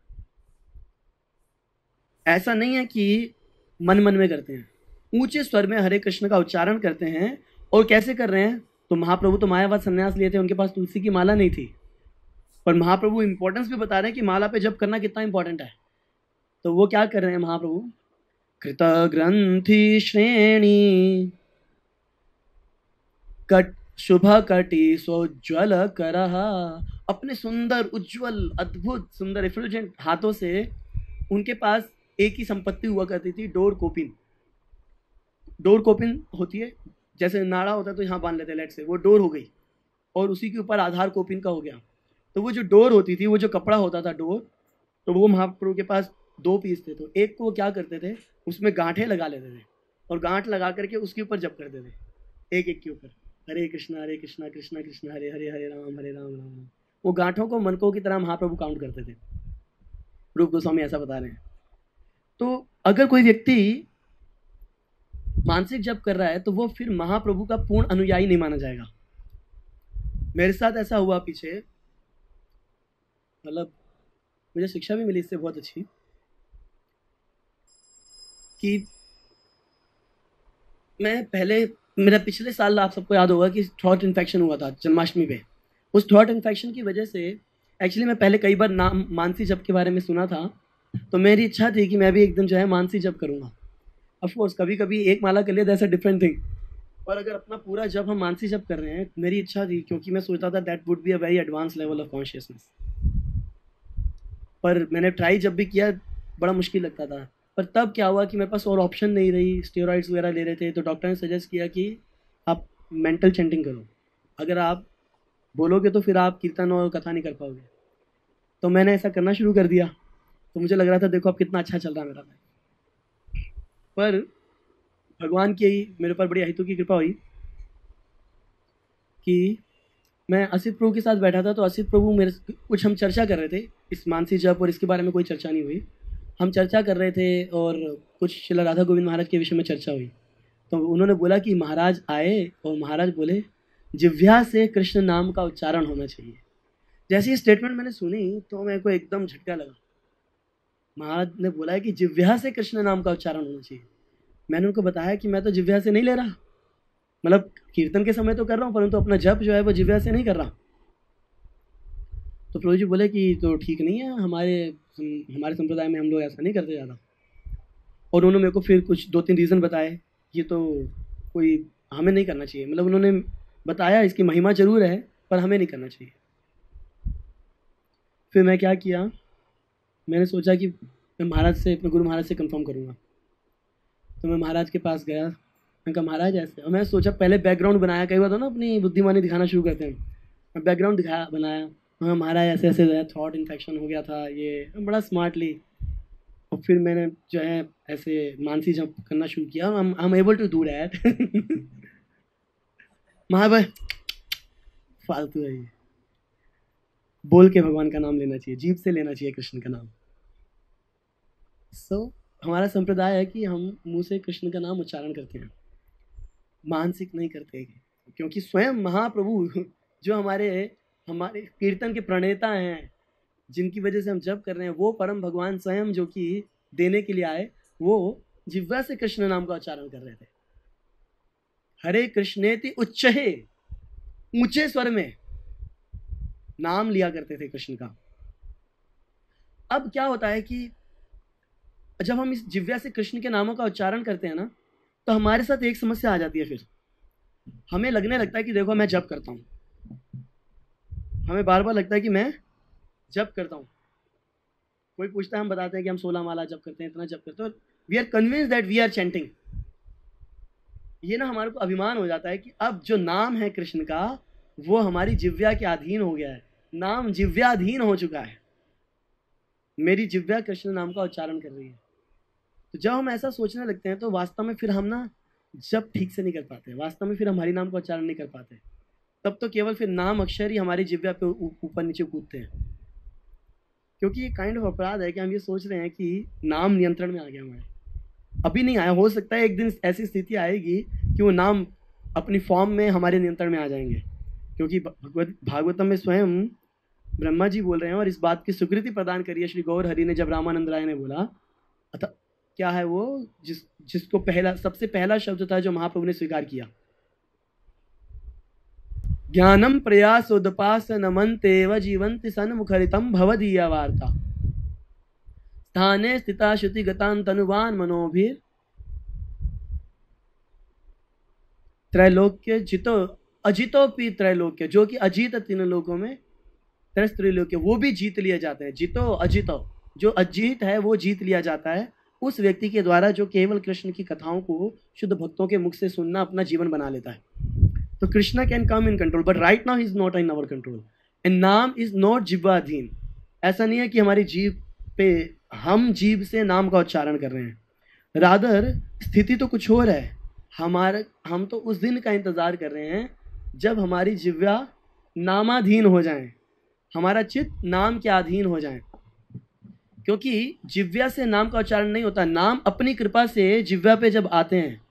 ऐसा नहीं है कि मन मन में करते हैं, ऊंचे स्वर में हरे कृष्ण का उच्चारण करते हैं। और कैसे कर रहे हैं? तो महाप्रभु तो मायावाद संन्यास लिए थे, उनके पास तुलसी की माला नहीं थी, पर महाप्रभु इंपॉर्टेंस भी बता रहे हैं कि माला पे जप करना कितना इंपॉर्टेंट है। तो वो क्या कर रहे हैं महाप्रभु? कृत ग्रंथि श्रेणी कट शुभ कटि सोज्वल करह, अपने सुंदर उज्जवल अद्भुत सुंदर एफिल्जेंट हाथों से, उनके पास एक ही संपत्ति हुआ करती थी, डोर कोपिन। डोर कोपिन होती है, जैसे नाड़ा होता है तो यहाँ बांध लेते हैं लेट से, वो डोर हो गई, और उसी के ऊपर आधार कोपिन का हो गया। तो वो जो डोर होती थी, वो जो कपड़ा होता था डोर, तो वो महाप्रभु के पास 2 पीस थे। तो एक को वो क्या करते थे, उसमें गांठें लगा लेते थे, और गांठ लगा करके उसके ऊपर जप करते थे, एक एक के ऊपर, हरे कृष्णा कृष्णा कृष्णा हरे हरे, हरे राम राम राम। वो गांठों को मनकों की तरह महाप्रभु काउंट करते थे। रूप गोस्वामी ऐसा बता रहे हैं। तो अगर कोई व्यक्ति मानसिक जप कर रहा है तो वो फिर महाप्रभु का पूर्ण अनुयायी नहीं माना जाएगा। मेरे साथ ऐसा हुआ पीछे, मतलब मुझे शिक्षा भी मिली इससे बहुत अच्छी, कि मैं पहले, मेरा पिछले साल आप सबको याद होगा कि थ्रॉट इन्फेक्शन हुआ था जन्माष्टमी पे। उस थ्रॉट इन्फेक्शन की वजह से एक्चुअली मैं पहले कई बार नाम मानसी जप के बारे में सुना था, तो मेरी इच्छा थी कि मैं भी एक दिन जो है मानसी जप करूँगा। ऑफकोर्स कभी कभी एक माला कर लिया, दैट्स अ डिफरेंट थिंग, और अगर अपना पूरा जब हम मानसी जप कर रहे हैं, मेरी इच्छा थी, क्योंकि मैं सोचता था that would be a very advance level of consciousness. पर मैंने ट्राई जब भी किया, बड़ा मुश्किल लगता था। पर तब क्या हुआ कि मेरे पास और ऑप्शन नहीं रही, स्टेरॉइड्स वगैरह ले रहे थे, तो डॉक्टर ने सजेस्ट किया कि आप मेंटल चैंटिंग करो, अगर आप बोलोगे तो फिर आप कीर्तन और कथा नहीं कर पाओगे। तो मैंने ऐसा करना शुरू कर दिया। तो मुझे लग रहा था देखो अब कितना अच्छा चल रहा है मेरा। पर भगवान की मेरे पर बड़ी अहितु की कृपा हुई कि मैं असित प्रभु के साथ बैठा था। तो असित प्रभु मेरे कुछ, हम चर्चा कर रहे थे इस मानसी जप, और इसके बारे में कोई चर्चा नहीं हुई, हम चर्चा कर रहे थे, और कुछ श्रील राधा गोविंद महाराज के विषय में चर्चा हुई। तो उन्होंने बोला कि महाराज आए और महाराज बोले जिह्वा से कृष्ण नाम का उच्चारण होना चाहिए। जैसे ये स्टेटमेंट मैंने सुनी तो मेरे को एकदम झटका लगा। महाराज ने बोला है कि जिह्वा से कृष्ण नाम का उच्चारण होना चाहिए। मैंने उनको बताया कि मैं तो जिह्वा से नहीं ले रहा, मतलब कीर्तन के समय तो कर रहा हूँ, परंतु अपना जप जो है वो जिह्वा से नहीं कर रहा। तो प्रभु जी बोले कि तो ठीक नहीं है, हमारे संप्रदाय में हम लोग ऐसा नहीं करते ज़्यादा। और उन्होंने मेरे को फिर कुछ 2-3 रीज़न बताए, ये तो कोई हमें नहीं करना चाहिए, मतलब उन्होंने बताया इसकी महिमा जरूर है पर हमें नहीं करना चाहिए। फिर मैं क्या किया, मैंने सोचा कि मैं महाराज से, अपने गुरु महाराज से कंफर्म करूँगा। तो मैं महाराज के पास गया, मैं कहा महाराज ऐसे, और मैंने सोचा पहले बैकग्राउंड बनाया, कई बार तो ना अपनी बुद्धिमानी दिखाना शुरू करते हैं, मैं बैकग्राउंड बनाया, हाँ महाराज ऐसे ऐसे जो है थ्रॉट इन्फेक्शन हो गया था, ये बड़ा स्मार्टली। और फिर मैंने जो है ऐसे मानसी जप करना शुरू किया, I am able to do that. महाभाई फालतू है ये, बोल के भगवान का नाम लेना चाहिए, जीभ से लेना चाहिए कृष्ण का नाम। हमारा संप्रदाय है कि हम मुंह से कृष्ण का नाम उच्चारण करते हैं, मानसिक नहीं करते, क्योंकि स्वयं महाप्रभु जो हमारे कीर्तन के प्रणेता हैं, जिनकी वजह से हम जप कर रहे हैं, वो परम भगवान स्वयं जो कि देने के लिए आए, वो जिह्वा से कृष्ण नाम का उच्चारण कर रहे थे। हरे कृष्णेति उच्चहे, ऊंचे स्वर में नाम लिया करते थे कृष्ण का। अब क्या होता है कि जब हम इस जिह्वा से कृष्ण के नामों का उच्चारण करते हैं ना, तो हमारे साथ एक समस्या आ जाती है। फिर हमें लगने लगता है कि देखो मैं जप करता हूँ, हमें बार बार लगता है कि मैं जप करता हूँ। कोई पूछता है, हम बताते हैं कि हम 16 माला जप करते हैं, इतना जप करते हैं, we are convinced that we are chanting. ये ना हमारे को अभिमान हो जाता है कि अब जो नाम है कृष्ण का वो हमारी जिह्वा के अधीन हो गया है, नाम जिह्वाधीन हो चुका है, मेरी जिह्वा कृष्ण नाम का उच्चारण कर रही है। तो जब हम ऐसा सोचने लगते हैं तो वास्तव में फिर हम ना जप ठीक से नहीं कर पाते, वास्तव में फिर हम हरि नाम का उच्चारण नहीं कर पाते। तब तो केवल फिर नाम अक्षर ही हमारी जिह्वा पे ऊपर नीचे कूदते हैं, क्योंकि ये काइंड ऑफ अपराध है कि हम ये सोच रहे हैं कि नाम नियंत्रण में आ गया हमारे। अभी नहीं आया, हो सकता है एक दिन ऐसी स्थिति आएगी कि वो नाम अपनी फॉर्म में हमारे नियंत्रण में आ जाएंगे, क्योंकि भागवतम में स्वयं ब्रह्मा जी बोल रहे हैं, और इस बात की स्वीकृति प्रदान करी है श्री गौर हरि ने जब रामानंद राय ने बोला, क्या है वो, जिसको पहला सबसे पहला शब्द था जो महाप्रभु ने स्वीकार किया, ज्ञानम प्रयास उदपास नमन्तेव जीवंति सन्मुखरितम भवदीया वार्ता स्थाने स्थिता श्रुति गतान तनुवान मनोभिर त्रैलोक्य जितो अजितोपि त्रैलोक्य, जो कि अजीत तीनों लोकों में त्रैलोक्य, वो भी जीत लिया जाता है। जितो अजितो, जो अजीत है वो जीत लिया जाता है उस व्यक्ति के द्वारा जो केवल कृष्ण की कथाओं को शुद्ध भक्तों के मुख से सुनना अपना जीवन बना लेता है। तो Krishna can come in control, but right now he is not in our control and naam is not जिह्वाधीन। ऐसा नहीं है कि हमारी जीभ पे हम जीभ से नाम का उच्चारण कर रहे हैं, रादर स्थिति तो कुछ और है। हम तो उस दिन का इंतजार कर रहे हैं जब हमारी जिह्वा नामाधीन हो जाए, हमारा चित्त नाम के अधीन हो जाए, क्योंकि जिह्वा से नाम का उच्चारण नहीं होता, नाम अपनी कृपा से जिह्वा पे जब आते हैं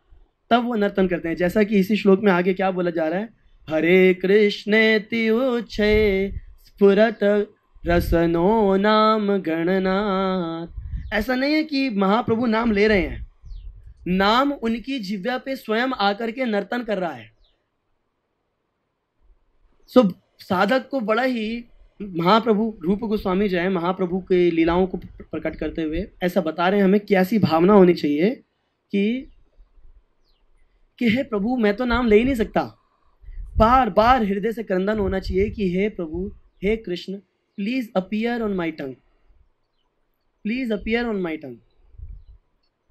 तब वो नर्तन करते हैं। जैसा कि इसी श्लोक में आगे क्या बोला जा रहा है, हरे कृष्णेति उच्चये स्फुरत रसनो नाम गणनाथ। ऐसा नहीं है कि महाप्रभु नाम ले रहे हैं, नाम उनकी जिह्वा पे स्वयं आकर के नर्तन कर रहा है। सो साधक को बड़ा ही महाप्रभु रूप गोस्वामी जो है महाप्रभु के लीलाओं को प्रकट करते हुए ऐसा बता रहे हैं हमें कि ऐसी भावना होनी चाहिए कि हे प्रभु मैं तो नाम ले ही नहीं सकता, बार बार हृदय से क्रंदन होना चाहिए कि हे प्रभु, हे Krishna, please appear on my tongue, please appear on my tongue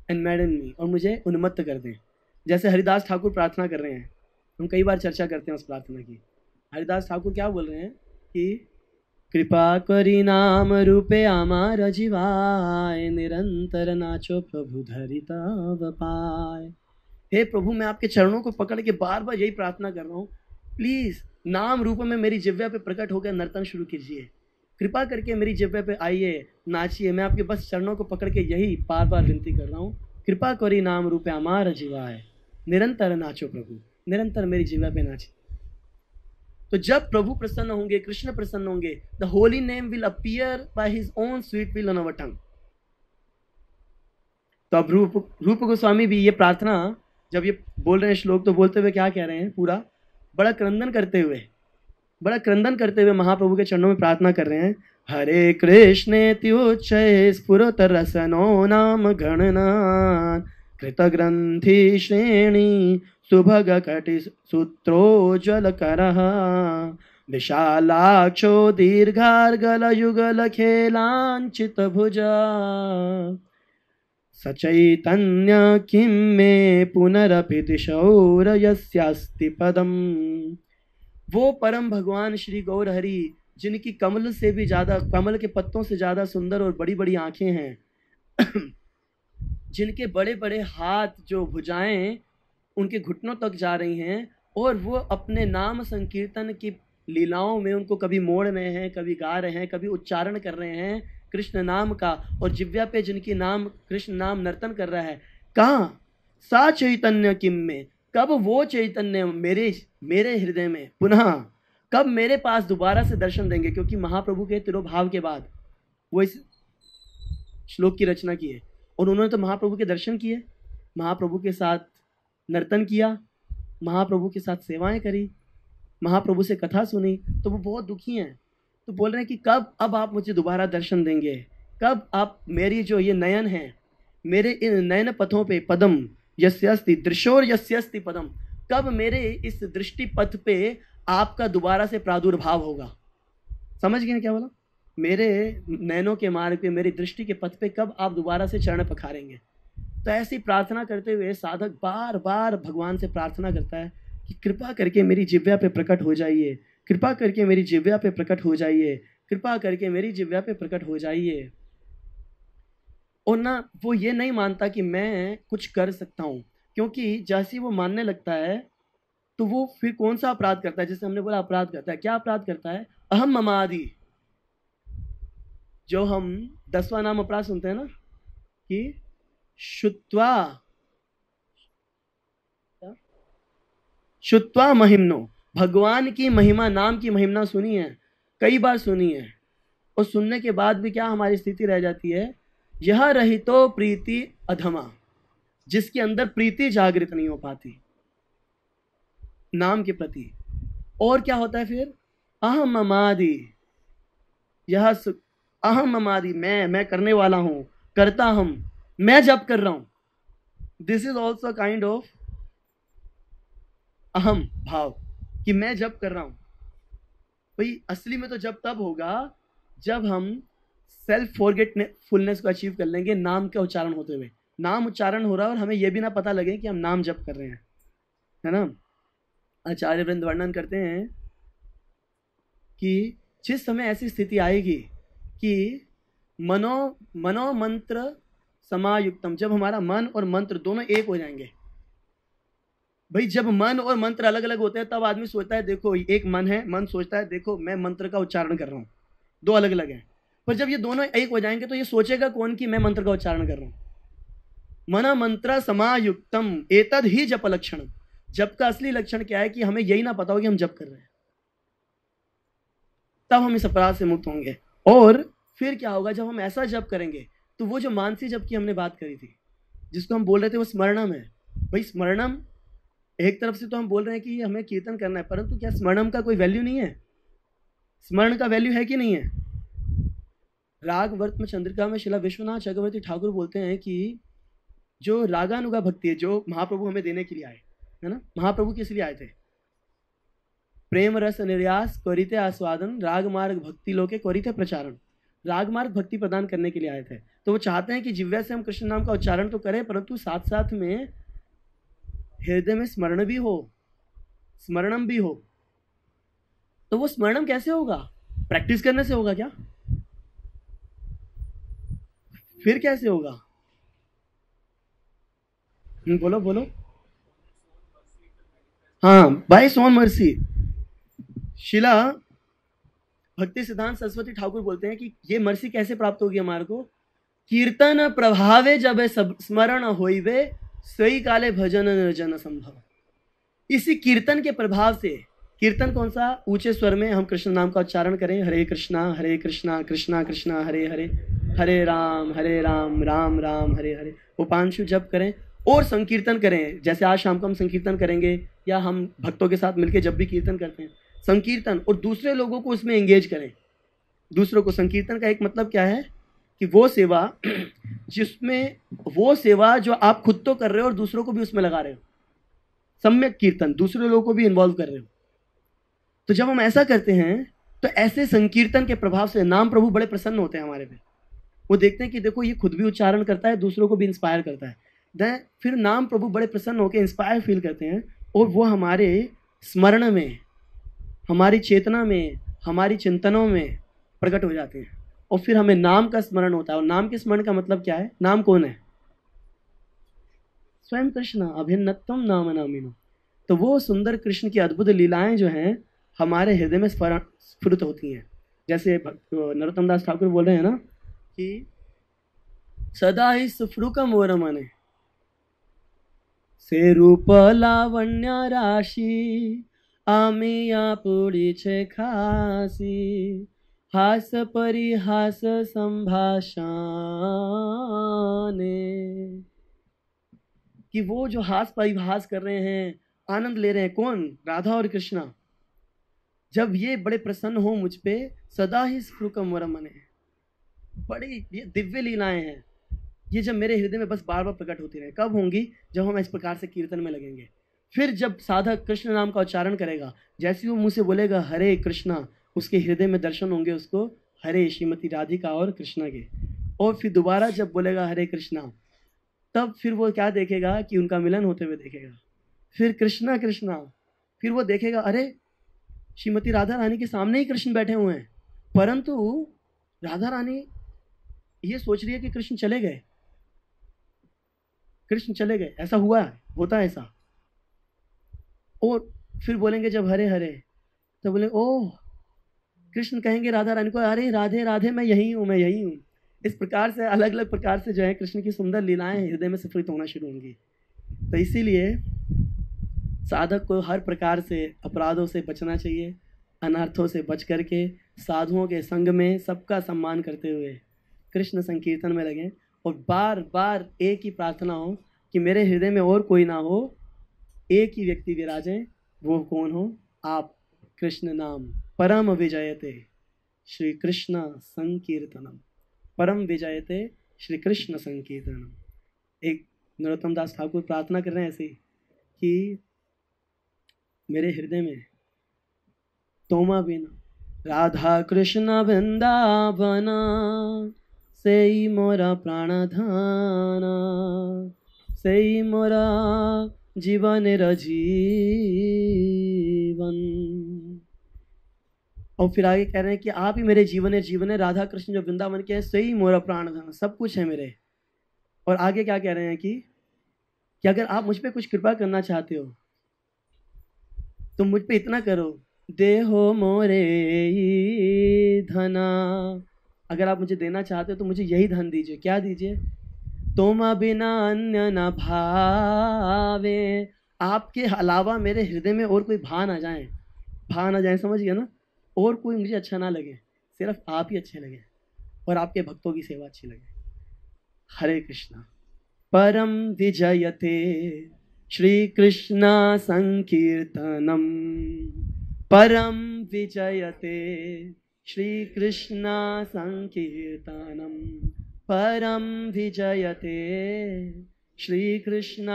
and madden me, और मुझे उन्मत्त कर दें। जैसे हरिदास ठाकुर प्रार्थना कर रहे हैं, हम कई बार चर्चा करते हैं उस प्रार्थना की। हरिदास ठाकुर क्या बोल रहे हैं कि कृपा करी नाम रूपे आमार जीवाय, निरंतर नाचो प्रभु धरिता पाए। हे प्रभु मैं आपके चरणों को पकड़ के बार बार यही प्रार्थना कर रहा हूँ, प्लीज नाम रूप में मेरी जिह्वा पे प्रकट होकर नर्तन शुरू कीजिए, कृपा करके मेरी जिह्वा पे आइए, नाचिए। मैं आपके बस चरणों को पकड़ के यही बार बार विनती कर रहा हूँ, कृपा करी नाम रूपे आमार जीवाय, निरंतर नाचो प्रभु, निरंतर मेरी जिह्वा पे नाचिए। तो जब प्रभु प्रसन्न होंगे, कृष्ण प्रसन्न होंगे, the holy name will appear by his own sweet will on our tongue. तो अब रूप गोस्वामी भी ये प्रार्थना जब ये बोल रहे हैं श्लोक, तो बोलते हुए क्या कह रहे हैं, पूरा बड़ा क्रंदन करते हुए महाप्रभु के चरणों में प्रार्थना कर रहे हैं, हरे कृष्णेति उच्चये स्फुरत रसनो नाम गणनाथ, कृतग्रंथि श्रेणी सुभग कटि सूत्रोज्ज्वलकरः, विशालाक्षो दीर्घार्गल युगल खेलांचित भुजा, सचैतन्य किं मे पुनरपि दिशौरयस्यास्ति पदम। वो परम भगवान श्री गौर हरि जिनकी कमल से भी ज्यादा, कमल के पत्तों से ज्यादा सुंदर और बड़ी बड़ी आंखें हैं, जिनके बड़े बड़े हाथ जो भुजाएं उनके घुटनों तक जा रही हैं, और वो अपने नाम संकीर्तन की लीलाओं में उनको कभी मोड़ रहे हैं, कभी गा रहे हैं, कभी उच्चारण कर रहे हैं कृष्ण नाम का, और जिव्या पे जिनकी नाम कृष्ण नाम नर्तन कर रहा है। कहाँ सा चैतन्य किम में, कब वो चैतन्य मेरे हृदय में पुनः, कब मेरे पास दोबारा से दर्शन देंगे। क्योंकि महाप्रभु के तिरोभाव के बाद वो इस श्लोक की रचना की है, और उन्होंने तो महाप्रभु के दर्शन किए, महाप्रभु के साथ नर्तन किया, महाप्रभु के साथ सेवाएं करी, महाप्रभु से कथा सुनी, तो वो बहुत दुखी हैं। तो बोल रहे हैं कि कब अब आप मुझे दोबारा दर्शन देंगे, कब आप मेरी जो ये नयन है, मेरे इन नयन पथों पे पदम यस्यस्ति दृशोर यस्यस्ति पदम, कब मेरे इस दृष्टि पथ पे आपका दोबारा से प्रादुर्भाव होगा। समझ गए क्या बोला, मेरे नयनों के मार्ग पे, मेरी दृष्टि के पथ पे कब आप दोबारा से चरण पखारेंगे। तो ऐसी प्रार्थना करते हुए साधक बार बार भगवान से प्रार्थना करता है कि कृपा करके मेरी जिह्वा पे प्रकट हो जाइए, कृपा करके मेरी जिह्वा पे प्रकट हो जाइए, कृपा करके मेरी जिह्वा पे प्रकट हो जाइए। और ना वो ये नहीं मानता कि मैं कुछ कर सकता हूँ, क्योंकि जैसे वो मानने लगता है तो वो फिर कौन सा अपराध करता है, जैसे हमने बोला अपराध करता है। क्या अपराध करता है, अहम ममादि, जो हम 10वां नाम अपराध सुनते हैं ना कि शुत्वा महिमनो, भगवान की महिमा, नाम की महिमा सुनी है, कई बार सुनी है, और सुनने के बाद भी क्या हमारी स्थिति रह जाती है, यह रहितो प्रीति अधमा, जिसके अंदर प्रीति जागृत नहीं हो पाती नाम के प्रति। और क्या होता है फिर? अहम ममादि, यह अहम ममादि, मैं करने वाला हूं, करता हम, मैं जप कर रहा हूं। This is also kind of अहम भाव कि मैं जप कर रहा हूं। भाई असली में तो जब तब होगा जब हम सेल्फ फॉरगेटफुलनेस को अचीव कर लेंगे नाम का उच्चारण होते हुए। नाम उच्चारण हो रहा है और हमें यह भी ना पता लगे कि हम नाम जप कर रहे हैं, है ना। आचार्य वृंद वर्णन करते हैं कि जिस समय ऐसी स्थिति आएगी कि मनो मंत्र समायुक्तम, जब हमारा मन और मंत्र दोनों एक हो जाएंगे। भाई जब मन और मंत्र अलग अलग होते हैं तब आदमी सोचता है देखो एक मन है, मन सोचता है देखो मैं मंत्र का उच्चारण कर रहा हूं, दो अलग अलग हैं। पर जब ये दोनों एक हो जाएंगे तो ये सोचेगा कौन कि मैं मंत्र का उच्चारण कर रहा हूं। मना मंत्र समायुक्तम एतद ही जप लक्षण। जप का असली लक्षण क्या है कि हमें यही ना पता हो कि हम जप कर रहे हैं, तब हम इस अपराध से मुक्त होंगे। और फिर क्या होगा जब हम ऐसा जप करेंगे तो वो जो मानसी जप की हमने बात करी थी, जिसको हम बोल रहे थे वो स्मरणम है। भाई स्मरणम एक तरफ से तो हम बोल रहे हैं कि हमें कीर्तन करना है, परंतु क्या स्मरणम का कोई वैल्यू नहीं है? स्मरण का वैल्यू है कि नहीं है? राग वर्तम चंद्रिका में शिला विश्वनाथ चक्रवर्ती ठाकुर बोलते हैं कि जो रागानुगा भक्ति है जो महाप्रभु हमें देने के लिए आए, है ना। महाप्रभु किस लिए आए थे? प्रेम रस निर्यास करिते आस्वादन राग मार्ग भक्ति लोके करिते प्रचारण। राग मार्ग भक्ति प्रदान करने के लिए आए थे। तो वो चाहते हैं कि जिह्वा से हम कृष्ण नाम का उच्चारण तो करें, परंतु साथ साथ में हृदय में स्मरण भी हो, स्मरणम भी हो। तो वो स्मरणम कैसे होगा? प्रैक्टिस करने से होगा क्या? फिर कैसे होगा? बोलो बोलो। हाँ, बाय सोन मर्सी। शिला भक्ति सिद्धांत सरस्वती ठाकुर बोलते हैं कि ये मर्सी कैसे प्राप्त होगी हमारे को? कीर्तन प्रभावे जब स्मरण होइवे सही काले भजन निर्जन संभव। इसी कीर्तन के प्रभाव से, कीर्तन कौन सा? ऊंचे स्वर में हम कृष्ण नाम का उच्चारण करें, हरे कृष्णा कृष्णा कृष्णा हरे हरे, हरे राम राम राम हरे हरे। उपांशु जप करें और संकीर्तन करें। जैसे आज शाम को हम संकीर्तन करेंगे या हम भक्तों के साथ मिलकर जब भी कीर्तन करते हैं, संकीर्तन, और दूसरे लोगों को उसमें एंगेज करें। दूसरों को, संकीर्तन का एक मतलब क्या है कि वो सेवा जिसमें, वो सेवा जो आप खुद तो कर रहे हो और दूसरों को भी उसमें लगा रहे हो। सम्यक कीर्तन, दूसरे लोगों को भी इन्वॉल्व कर रहे हो। तो जब हम ऐसा करते हैं तो ऐसे संकीर्तन के प्रभाव से नाम प्रभु बड़े प्रसन्न होते हैं हमारे पे। वो देखते हैं कि देखो ये खुद भी उच्चारण करता है, दूसरों को भी इंस्पायर करता है। फिर नाम प्रभु बड़े प्रसन्न होकर इंस्पायर फील करते हैं और वो हमारे स्मरण में, हमारी चेतना में, हमारी चिंतनों में प्रकट हो जाते हैं। और फिर हमें नाम का स्मरण होता है। और नाम के स्मरण का मतलब क्या है? नाम कौन है? स्वयं कृष्ण। अभिन्नत्वम नाम नामिनो। तो वो सुंदर कृष्ण की अद्भुत लीलाएं जो हैं हमारे हृदय में स्फुरित होती हैं। जैसे नरोत्तम दास ठाकुर बोल रहे हैं ना कि सदा ही सुफ्रुकम वरमने से रूप लावण्य राशि आमिया पुड़ी छे खासी हास परिहास संभाषाने। कि वो जो हास परिहास कर रहे हैं, आनंद ले रहे हैं, कौन? राधा और कृष्णा। जब ये बड़े प्रसन्न हो मुझ पे, सदा ही स्फुरुकम वरमने। बड़ी ये दिव्य लीलाएं हैं, ये जब मेरे हृदय में बस बार बार प्रकट होती रहे। कब होंगी? जब हम इस प्रकार से कीर्तन में लगेंगे। फिर जब साधक कृष्ण नाम का उच्चारण करेगा, जैसे वो मुंह से बोलेगा हरे कृष्णा, उसके हृदय में दर्शन होंगे उसको हरे श्रीमती राधिका और कृष्णा के। और फिर दोबारा जब बोलेगा हरे कृष्णा, तब फिर वो क्या देखेगा कि उनका मिलन होते हुए देखेगा। फिर कृष्णा कृष्णा, फिर वो देखेगा अरे श्रीमती राधा रानी के सामने ही कृष्ण बैठे हुए हैं, परंतु राधा रानी ये सोच रही है कि कृष्ण चले गए, कृष्ण चले गए। ऐसा हुआ है, होता है ऐसा। और फिर बोलेंगे जब हरे हरे, तो बोले ओह, कृष्ण कहेंगे राधा रानी को अरे राधे राधे मैं यही हूँ, मैं यही हूँ। इस प्रकार से अलग अलग प्रकार से जो है कृष्ण की सुंदर लीलाएं हृदय में स्फुरित होना शुरू होंगी। तो इसीलिए साधक को हर प्रकार से अपराधों से बचना चाहिए, अनर्थों से बच करके साधुओं के संग में सबका सम्मान करते हुए कृष्ण संकीर्तन में लगें। और बार बार एक ही प्रार्थना हो कि मेरे हृदय में और कोई ना हो, एक ही व्यक्ति विराजे। वो कौन हो? आप। कृष्ण नाम परम विजयते श्री कृष्ण संकीर्तनम, परम विजयते श्री कृष्ण संकीर्तनम। एक नरोत्तम दास ठाकुर प्रार्थना कर रहे हैं ऐसे कि मेरे हृदय में तोमा बिना राधा कृष्ण वृंदावना सेई मोरा प्राणधाना, सेई मोरा जीवन जीवन। और फिर आगे कह रहे हैं कि आप ही मेरे जीवन है, जीवन है। राधा कृष्ण जो वृंदावन के हैं, सही मोरा प्राणधन, सब कुछ है मेरे। और आगे क्या कह रहे हैं कि अगर आप मुझ पे कुछ कृपा करना चाहते हो तो मुझ पे इतना करो, देहो मोरे धना। अगर आप मुझे देना चाहते हो तो मुझे यही धन दीजिए। क्या दीजिए? तोमा बिना अन्य न भावे, आपके अलावा मेरे हृदय में और कोई भा ना जाए। भा ना जाए, समझ गया ना? और कोई मुझे अच्छा ना लगे, सिर्फ आप ही अच्छे लगे और आपके भक्तों की सेवा अच्छी लगे। हरे कृष्णा। परम विजयते श्री कृष्ण संकीर्तनम, परम विजयते श्री कृष्ण संकीर्तनम, परम विजयते श्री कृष्ण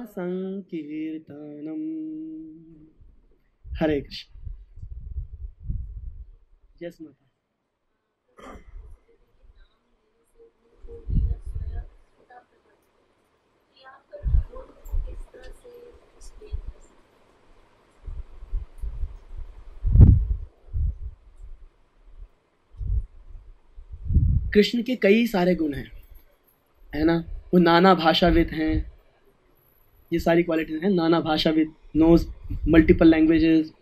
संकीर्तनम। हरे कृष्ण। जय माता। कृष्ण के कई सारे गुण हैं, है ना? वो नाना भाषाविद हैं, ये सारी क्वालिटीज हैं। नाना भाषाविद, नोज मल्टीपल लैंग्वेजेस,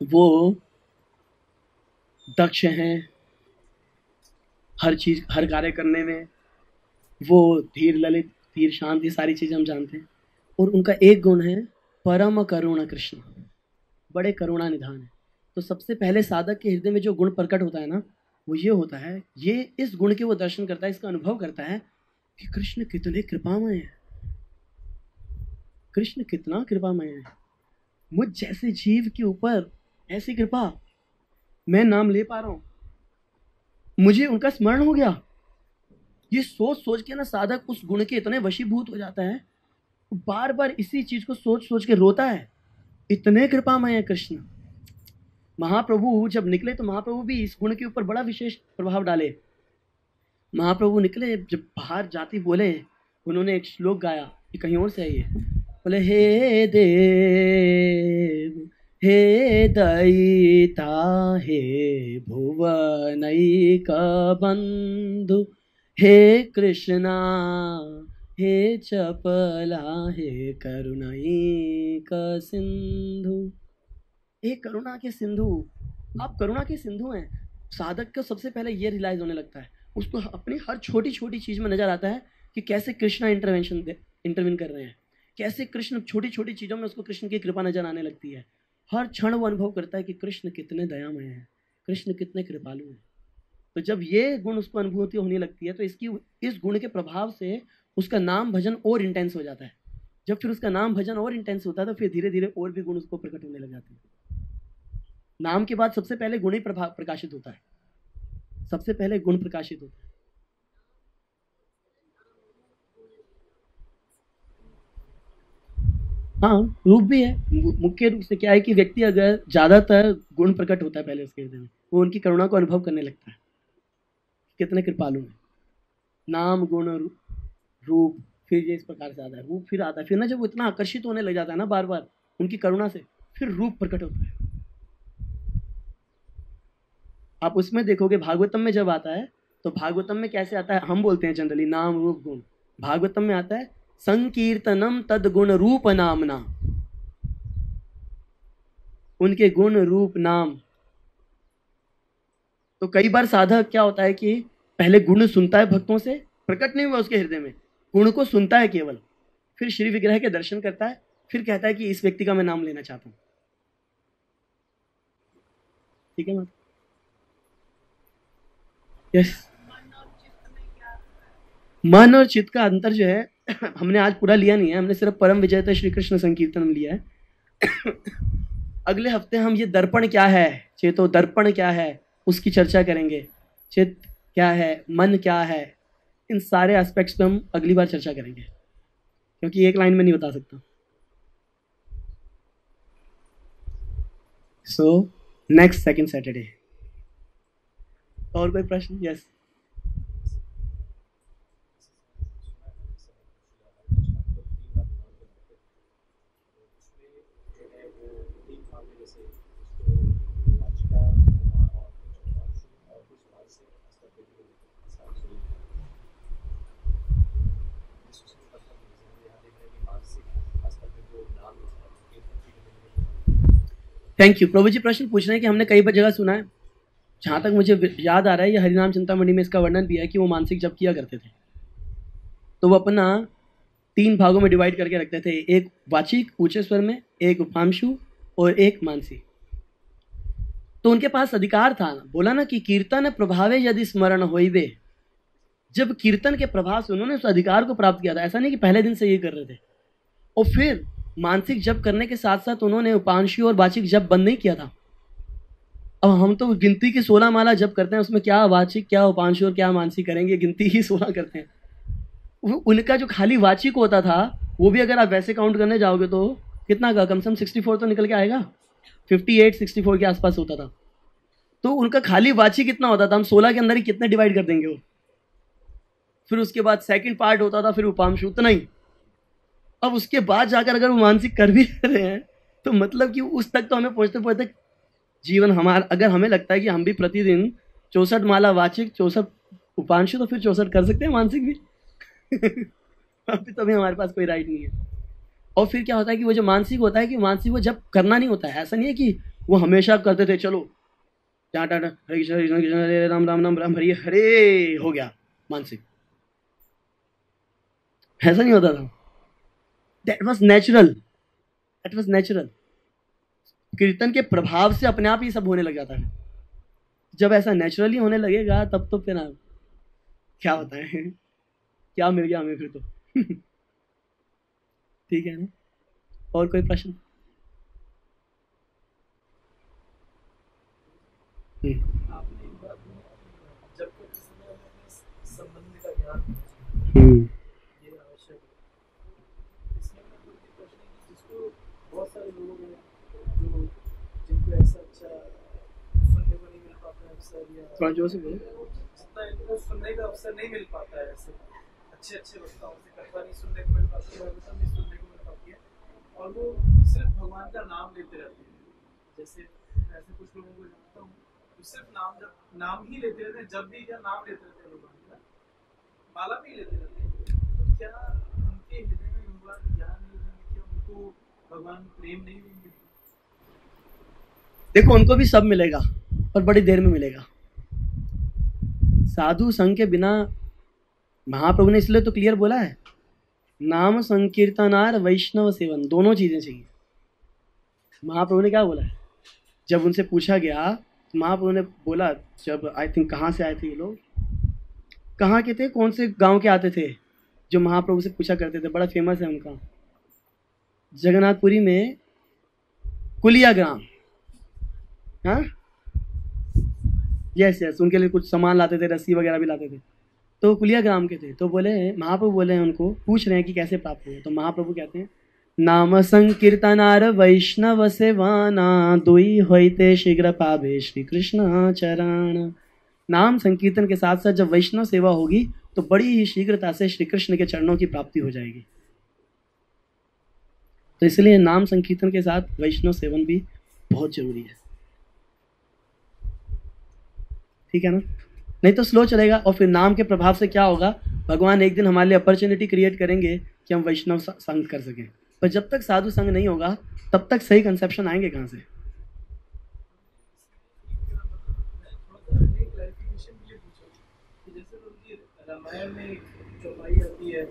वो दक्ष हैं हर चीज, हर कार्य करने में। वो धीर ललित, धीर शांत, ये सारी चीजें हम जानते हैं। और उनका एक गुण है परम करुणा। कृष्ण बड़े करुणा निधान है। तो सबसे पहले साधक के हृदय में जो गुण प्रकट होता है ना, वो ये होता है, ये इस गुण के वो दर्शन करता है, इसका अनुभव करता है कि कृष्ण कितने कृपामय है, कृष्ण कितना कृपामय है। मुझ जैसे जीव के ऊपर ऐसी कृपा, मैं नाम ले पा रहा हूं, मुझे उनका स्मरण हो गया। ये सोच सोच के ना साधक उस गुण के इतने वशीभूत हो जाता है, बार बार इसी चीज को सोच सोच के रोता है, इतने कृपामय है कृष्ण। महाप्रभु जब निकले तो महाप्रभु भी इस गुण के ऊपर बड़ा विशेष प्रभाव डाले। महाप्रभु निकले, जब बाहर जाते बोले, उन्होंने एक श्लोक गाया, ये कहीं और से है ये। बोले, हे देव हे दयिता हे भुवनैक बंधु, हे कृष्णा हे चपला हे करुणैक सिंधु। हे करुणा के सिंधु, आप करुणा के सिंधु हैं। साधक को सबसे पहले ये रियलाइज होने लगता है, उसको अपनी हर छोटी छोटी चीज में नजर आता है कि कैसे कृष्णा इंटरवीन कर रहे हैं, कैसे कृष्ण छोटी छोटी चीजों में उसको कृष्ण की कृपा नजर आने लगती है। हर क्षण वो अनुभव करता है कि कृष्ण कितने दयामय हैं, कृष्ण कितने कृपालु हैं। तो जब ये गुण उसको अनुभूति होने लगती है तो इस गुण के प्रभाव से उसका नाम भजन और इंटेंस हो जाता है। जब फिर उसका नाम भजन और इंटेंस होता है तो फिर धीरे धीरे और भी गुण उसको प्रकट होने लग जाते हैं। नाम के बाद सबसे पहले गुण ही प्रकाशित होता है, सबसे पहले गुण प्रकाशित होता है। हाँ, रूप भी है। मुख्य रूप से क्या है कि व्यक्ति अगर ज्यादातर गुण प्रकट होता है पहले उसके हृदय में, वो उनकी करुणा को अनुभव करने लगता है, कितने कृपालु हैं। नाम गुण रूप, फिर ये इस प्रकार से आता है, रूप फिर आता है। फिर ना जब वो इतना आकर्षित होने लग जाता है ना बार बार उनकी करुणा से, फिर रूप प्रकट होता है। आप उसमें देखोगे भागवतम में जब आता है तो भागवतम में कैसे आता है, हम बोलते हैं जनरली नाम रूप गुण, भागवतम में आता है संकीर्तनम तद गुण रूप नामना। उनके गुण रूप नाम। तो कई बार साधक क्या होता है कि पहले गुण सुनता है भक्तों से, प्रकट नहीं हुआ उसके हृदय में, गुण को सुनता है केवल, फिर श्री विग्रह के दर्शन करता है, फिर कहता है कि इस व्यक्ति का मैं नाम लेना चाहता हूं। ठीक है मैम? यस। मन और चित्त का अंतर जो है हमने आज पूरा लिया नहीं है, हमने सिर्फ परम विजयते श्री कृष्ण संकीर्तन लिया है। अगले हफ्ते हम ये दर्पण क्या है, चेतो दर्पण क्या है, उसकी चर्चा करेंगे। चित्त क्या है, मन क्या है, इन सारे एस्पेक्ट्स पे हम अगली बार चर्चा करेंगे, क्योंकि एक लाइन में नहीं बता सकता। So next second Saturday. और कोई प्रश्न? यस। Thank you. प्रभु जी प्रश्न पूछ रहे हैं कि हमने कई जगह सुना है, जहाँ तक मुझे याद आ रहा है, ये हरिनाम चिंतामणि में इसका वर्णन भी है कि वो मानसिक जप किया करते थे। तो वो अपना 3 भागों में डिवाइड करके रखते थे, एक वाचिक ऊंचे स्वर में, एक उपांशु और एक मानसिक। तो उनके पास अधिकार था, बोला ना कि कीर्तन प्रभावे यदि स्मरण होइबे। जब कीर्तन के प्रभाव से उन्होंने उस अधिकार को प्राप्त किया था, ऐसा नहीं कि पहले दिन से ये कर रहे थे। और फिर मानसिक जप करने के साथ साथ उन्होंने उपांशु और वाचिक जप बंद नहीं किया था। अब हम तो गिनती की 16 माला जप करते हैं, उसमें क्या वाचिक क्या उपांशु और क्या मानसिक करेंगे, गिनती ही 16 करते हैं। उनका जो खाली वाचिक होता था वो भी अगर आप वैसे काउंट करने जाओगे तो कितना का, कम से कम 64 तो निकल के आएगा, 58 64 के आसपास होता था। तो उनका खाली वाचिक कितना होता था, हम 16 के अंदर ही कितने डिवाइड कर देंगे वो। फिर उसके बाद सेकंड पार्ट होता था, फिर उपांशु, उतना ही। अब उसके बाद जाकर अगर वो मानसिक कर भी रहे हैं तो मतलब कि उस तक तो हमें पहुंचते पहुंचते जीवन हमारा, अगर हमें लगता है कि हम भी प्रतिदिन 64 माला वाचिक 64 उपांशु, तो फिर 64 कर सकते हैं मानसिक भी। अभी तो हमारे पास कोई राइट नहीं है। और फिर क्या होता है कि वो जो मानसिक होता है, कि मानसिक वो जब करना नहीं होता है, ऐसा नहीं है कि वो हमेशा करते थे, चलो टाटा हरे कृष्ण कृष्ण कृष्ण हरे राम राम राम राम हरे हरे हो गया मानसिक, ऐसा नहीं होता था। That was natural, that was natural. कीर्तन के प्रभाव से अपने आप ही सब होने लग जाता है। जब ऐसा नेचुरली होने लगेगा तब तो फिर आप क्या होता है, क्या मिल गया हमें फिर तो। ठीक है ना? और कोई प्रश्न? बहुत सारे लोग हैं जो जिनको ऐसा अच्छा सुनने को नहीं मिल पाता है अवसर, या थोड़ा जोर से बोलो। जितना इनको सुनने का अवसर नहीं मिल पाता है, ऐसे अच्छे अच्छे वक्ताओं से कथा नहीं सुनने को मिल पाती है, भागवतम नहीं सुनने को मिल पाती है, और वो सिर्फ भगवान का नाम लेते रहते हैं। जैसे ऐसे कुछ लोगों को जानता हूँ तो सिर्फ नाम ही लेते रहते हैं, जब भी क्या नाम लेते रहते हैं भगवान का, माला भी लेते रहते हैं। तो क्या उनके हृदय में भगवान ज्ञान नहीं है, क्या उनको भगवान प्रेम नहीं मिलेगा? देखो, उनको भी सब मिलेगा और बड़ी देर में मिलेगा। साधु संग के बिना, महाप्रभु ने इसलिए तो क्लियर बोला है, नाम संकीर्तनार वैष्णव सेवन, दोनों चीजें चाहिए। महाप्रभु ने क्या बोला है, जब उनसे पूछा गया, महाप्रभु ने बोला, जब आई थिंक कहाँ से आए थे ये लोग, कहाँ के थे, कौन से गांव के आते थे, जो महाप्रभु से पूछा करते थे, बड़ा फेमस है उनका, जगन्नाथपुरी में कुलिया ग्राम। हाँ, यस यस, उनके लिए कुछ सामान लाते थे, रस्सी वगैरह भी लाते थे। तो कुलिया ग्राम के थे। तो बोले, महाप्रभु बोले हैं उनको, पूछ रहे हैं कि कैसे प्राप्त हुए। तो महाप्रभु कहते हैं, नाम संकीर्तनार वैष्णव सेवाना दुई होते शीघ्र पावे श्री कृष्ण चरण। नाम संकीर्तन के साथ साथ जब वैष्णव सेवा होगी तो बड़ी ही शीघ्रता से श्री कृष्ण के चरणों की प्राप्ति हो जाएगी। तो इसलिए नाम संकीर्तन के साथ वैष्णव सेवन भी बहुत जरूरी है। ठीक है ना? नहीं तो स्लो चलेगा, और फिर नाम के प्रभाव से क्या होगा, भगवान एक दिन हमारे लिए अपॉर्चुनिटी क्रिएट करेंगे कि हम वैष्णव संग कर सकें। पर जब तक साधु संग नहीं होगा तब तक सही कंसेप्शन आएंगे कहाँ से? रामायण में चौपाई आती है,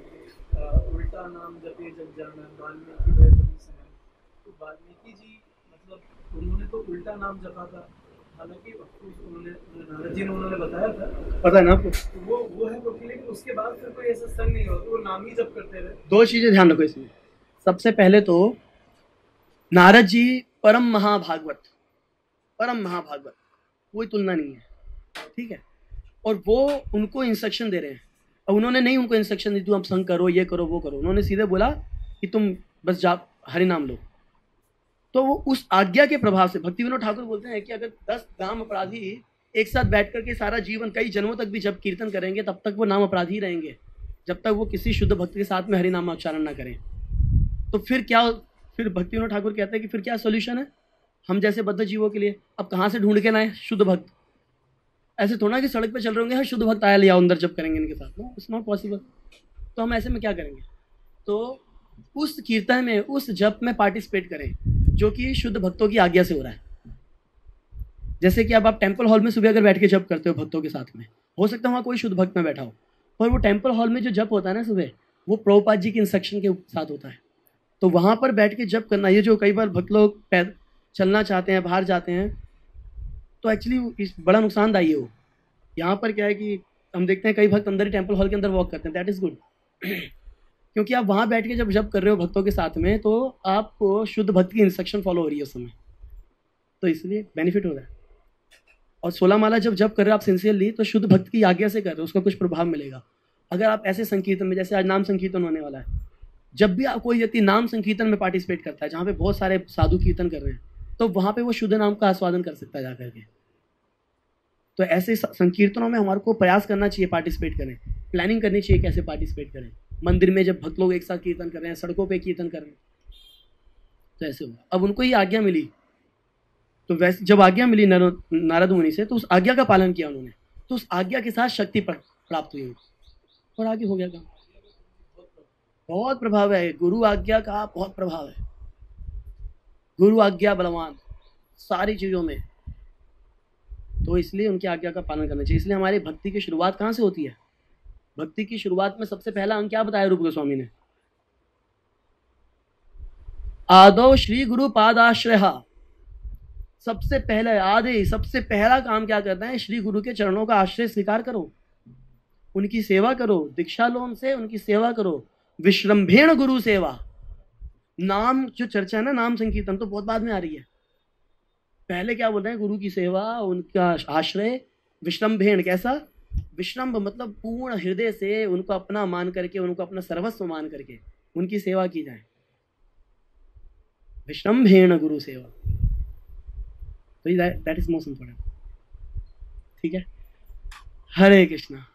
उल्टा नाम जपे जग जाना, वाल्मीकि वह बनी समय। तो वाल्मीकि जी मतलब उन्होंने तो उल्टा नाम जपा था, हालांकि उन्होंने नारद जी ने उन्होंने बताया था, पता है ना आपको? तो वो है प्रॉब्लम, लेकिन उसके बाद फिर कोई ऐसा संग नहीं होता, वो नाम ही जब करते रहे। दो चीजें ध्यान रखो इसमें। सबसे पहले तो नारद जी परम महाभागवत, परम महाभागवत, कोई तुलना नहीं है, ठीक है। और वो उनको इंस्ट्रक्शन दे रहे हैं। अब उन्होंने नहीं उनको इंस्ट्रक्शन दी, तुम अब संग करो, ये करो, वो करो। उन्होंने सीधे बोला कि तुम बस जा हरि नाम लो। तो वो उस आज्ञा के प्रभाव से, भक्ति विनोद ठाकुर बोलते हैं कि अगर 10 नाम अपराधी एक साथ बैठ करके सारा जीवन कई जन्मों तक भी जब कीर्तन करेंगे, तब तक वो नाम अपराधी रहेंगे, जब तक वो किसी शुद्ध भक्त के साथ में हरि नाम उच्चारण ना करें। तो फिर क्या, फिर भक्ति विनोद ठाकुर कहते हैं कि फिर क्या सोल्यूशन है हम जैसे बद्ध जीवों के लिए? अब कहाँ से ढूंढ के ना आए शुद्ध भक्त? ऐसे थोड़ा कि सड़क पे चल रहे होंगे, हाँ शुद्ध भक्त आया ले आओ अंदर जब करेंगे इनके साथ, नो इट्स नॉट पॉसिबल। तो हम ऐसे में क्या करेंगे? तो उस कीर्तन में, उस जप में पार्टिसिपेट करें जो कि शुद्ध भक्तों की आज्ञा से हो रहा है। जैसे कि अब आप टेम्पल हॉल में सुबह अगर बैठ के जप करते हो भक्तों के साथ में, हो सकता है वहाँ कोई शुद्ध भक्त में बैठा हो, पर वो टेम्पल हॉल में जो जप होता है ना सुबह, वो प्रभुपाद जी के इंस्ट्रक्शन के साथ होता है। तो वहाँ पर बैठ के जप करना, ये जो कई बार भक्त लोग पैर चलना चाहते हैं, बाहर जाते हैं, तो एक्चुअली बड़ा नुकसानदायी है वो। यहाँ पर क्या है कि हम देखते हैं कई भक्त अंदर ही टेम्पल हॉल के अंदर वॉक करते हैं, दैट इज़ गुड। क्योंकि आप वहाँ बैठ के जब जप कर रहे हो भक्तों के साथ में, तो आपको शुद्ध भक्त की इंस्ट्रक्शन फॉलो हो रही है उस समय, तो इसलिए बेनिफिट हो रहा है। और 16 माला जब जप कर रहे हो आप सिंसियरली, तो शुद्ध भक्त की आज्ञा से कर रहे हो, उसका कुछ प्रभाव मिलेगा। अगर आप ऐसे संकीर्तन में, जैसे आज नाम संकीर्तन होने वाला है, जब भी आप कोई व्यक्ति नाम संकीर्तन में पार्टिसिपेट करता है, जहाँ पे बहुत सारे साधु कीर्तन कर रहे हैं, तो वहाँ पे वो शुद्ध नाम का आस्वादन कर सकता है जाकर के। तो ऐसे संकीर्तनों में हमारे को प्रयास करना चाहिए, पार्टिसिपेट करें, प्लानिंग करनी चाहिए कैसे पार्टिसिपेट करें। मंदिर में जब भक्त लोग एक साथ कीर्तन कर रहे हैं, सड़कों पे कीर्तन कर रहे हैं, तो ऐसे हुआ। अब उनको ये आज्ञा मिली, तो वैसे जब आज्ञा मिली नारद मुनि से, तो उस आज्ञा का पालन किया उन्होंने, तो उस आज्ञा के साथ शक्ति प्राप्त हुई और आगे हो गया काम। बहुत प्रभाव है गुरु आज्ञा का, बहुत प्रभाव है। गुरु आज्ञा बलवान सारी चीज़ों में, तो इसलिए उनकी आज्ञा का पालन करना चाहिए। इसलिए हमारी भक्ति की शुरुआत कहाँ से होती है? भक्ति की शुरुआत में सबसे पहला अंग क्या बताया रूप गोस्वामी ने? आदौ श्री गुरु पादाश्रय। सबसे पहले आदि सबसे पहला काम क्या करता है? श्री गुरु के चरणों का आश्रय स्वीकार करो, उनकी सेवा करो, दीक्षा लो उनसे, उनकी सेवा करो। विश्रम्भेण गुरु सेवा। नाम जो चर्चा है ना, नाम संकीर्तन तो बहुत बाद में आ रही है। पहले क्या बोल रहे हैं? गुरु की सेवा, उनका आश्रय। विश्रम्भेण कैसा? विश्रम्भ मतलब पूर्ण हृदय से उनको अपना मान करके, उनको अपना सर्वस्व मान करके उनकी सेवा की जाए। विश्रम्भेण गुरु सेवा, तो दैट इज मोस्ट इंपॉर्टेंट। ठीक है, हरे कृष्णा।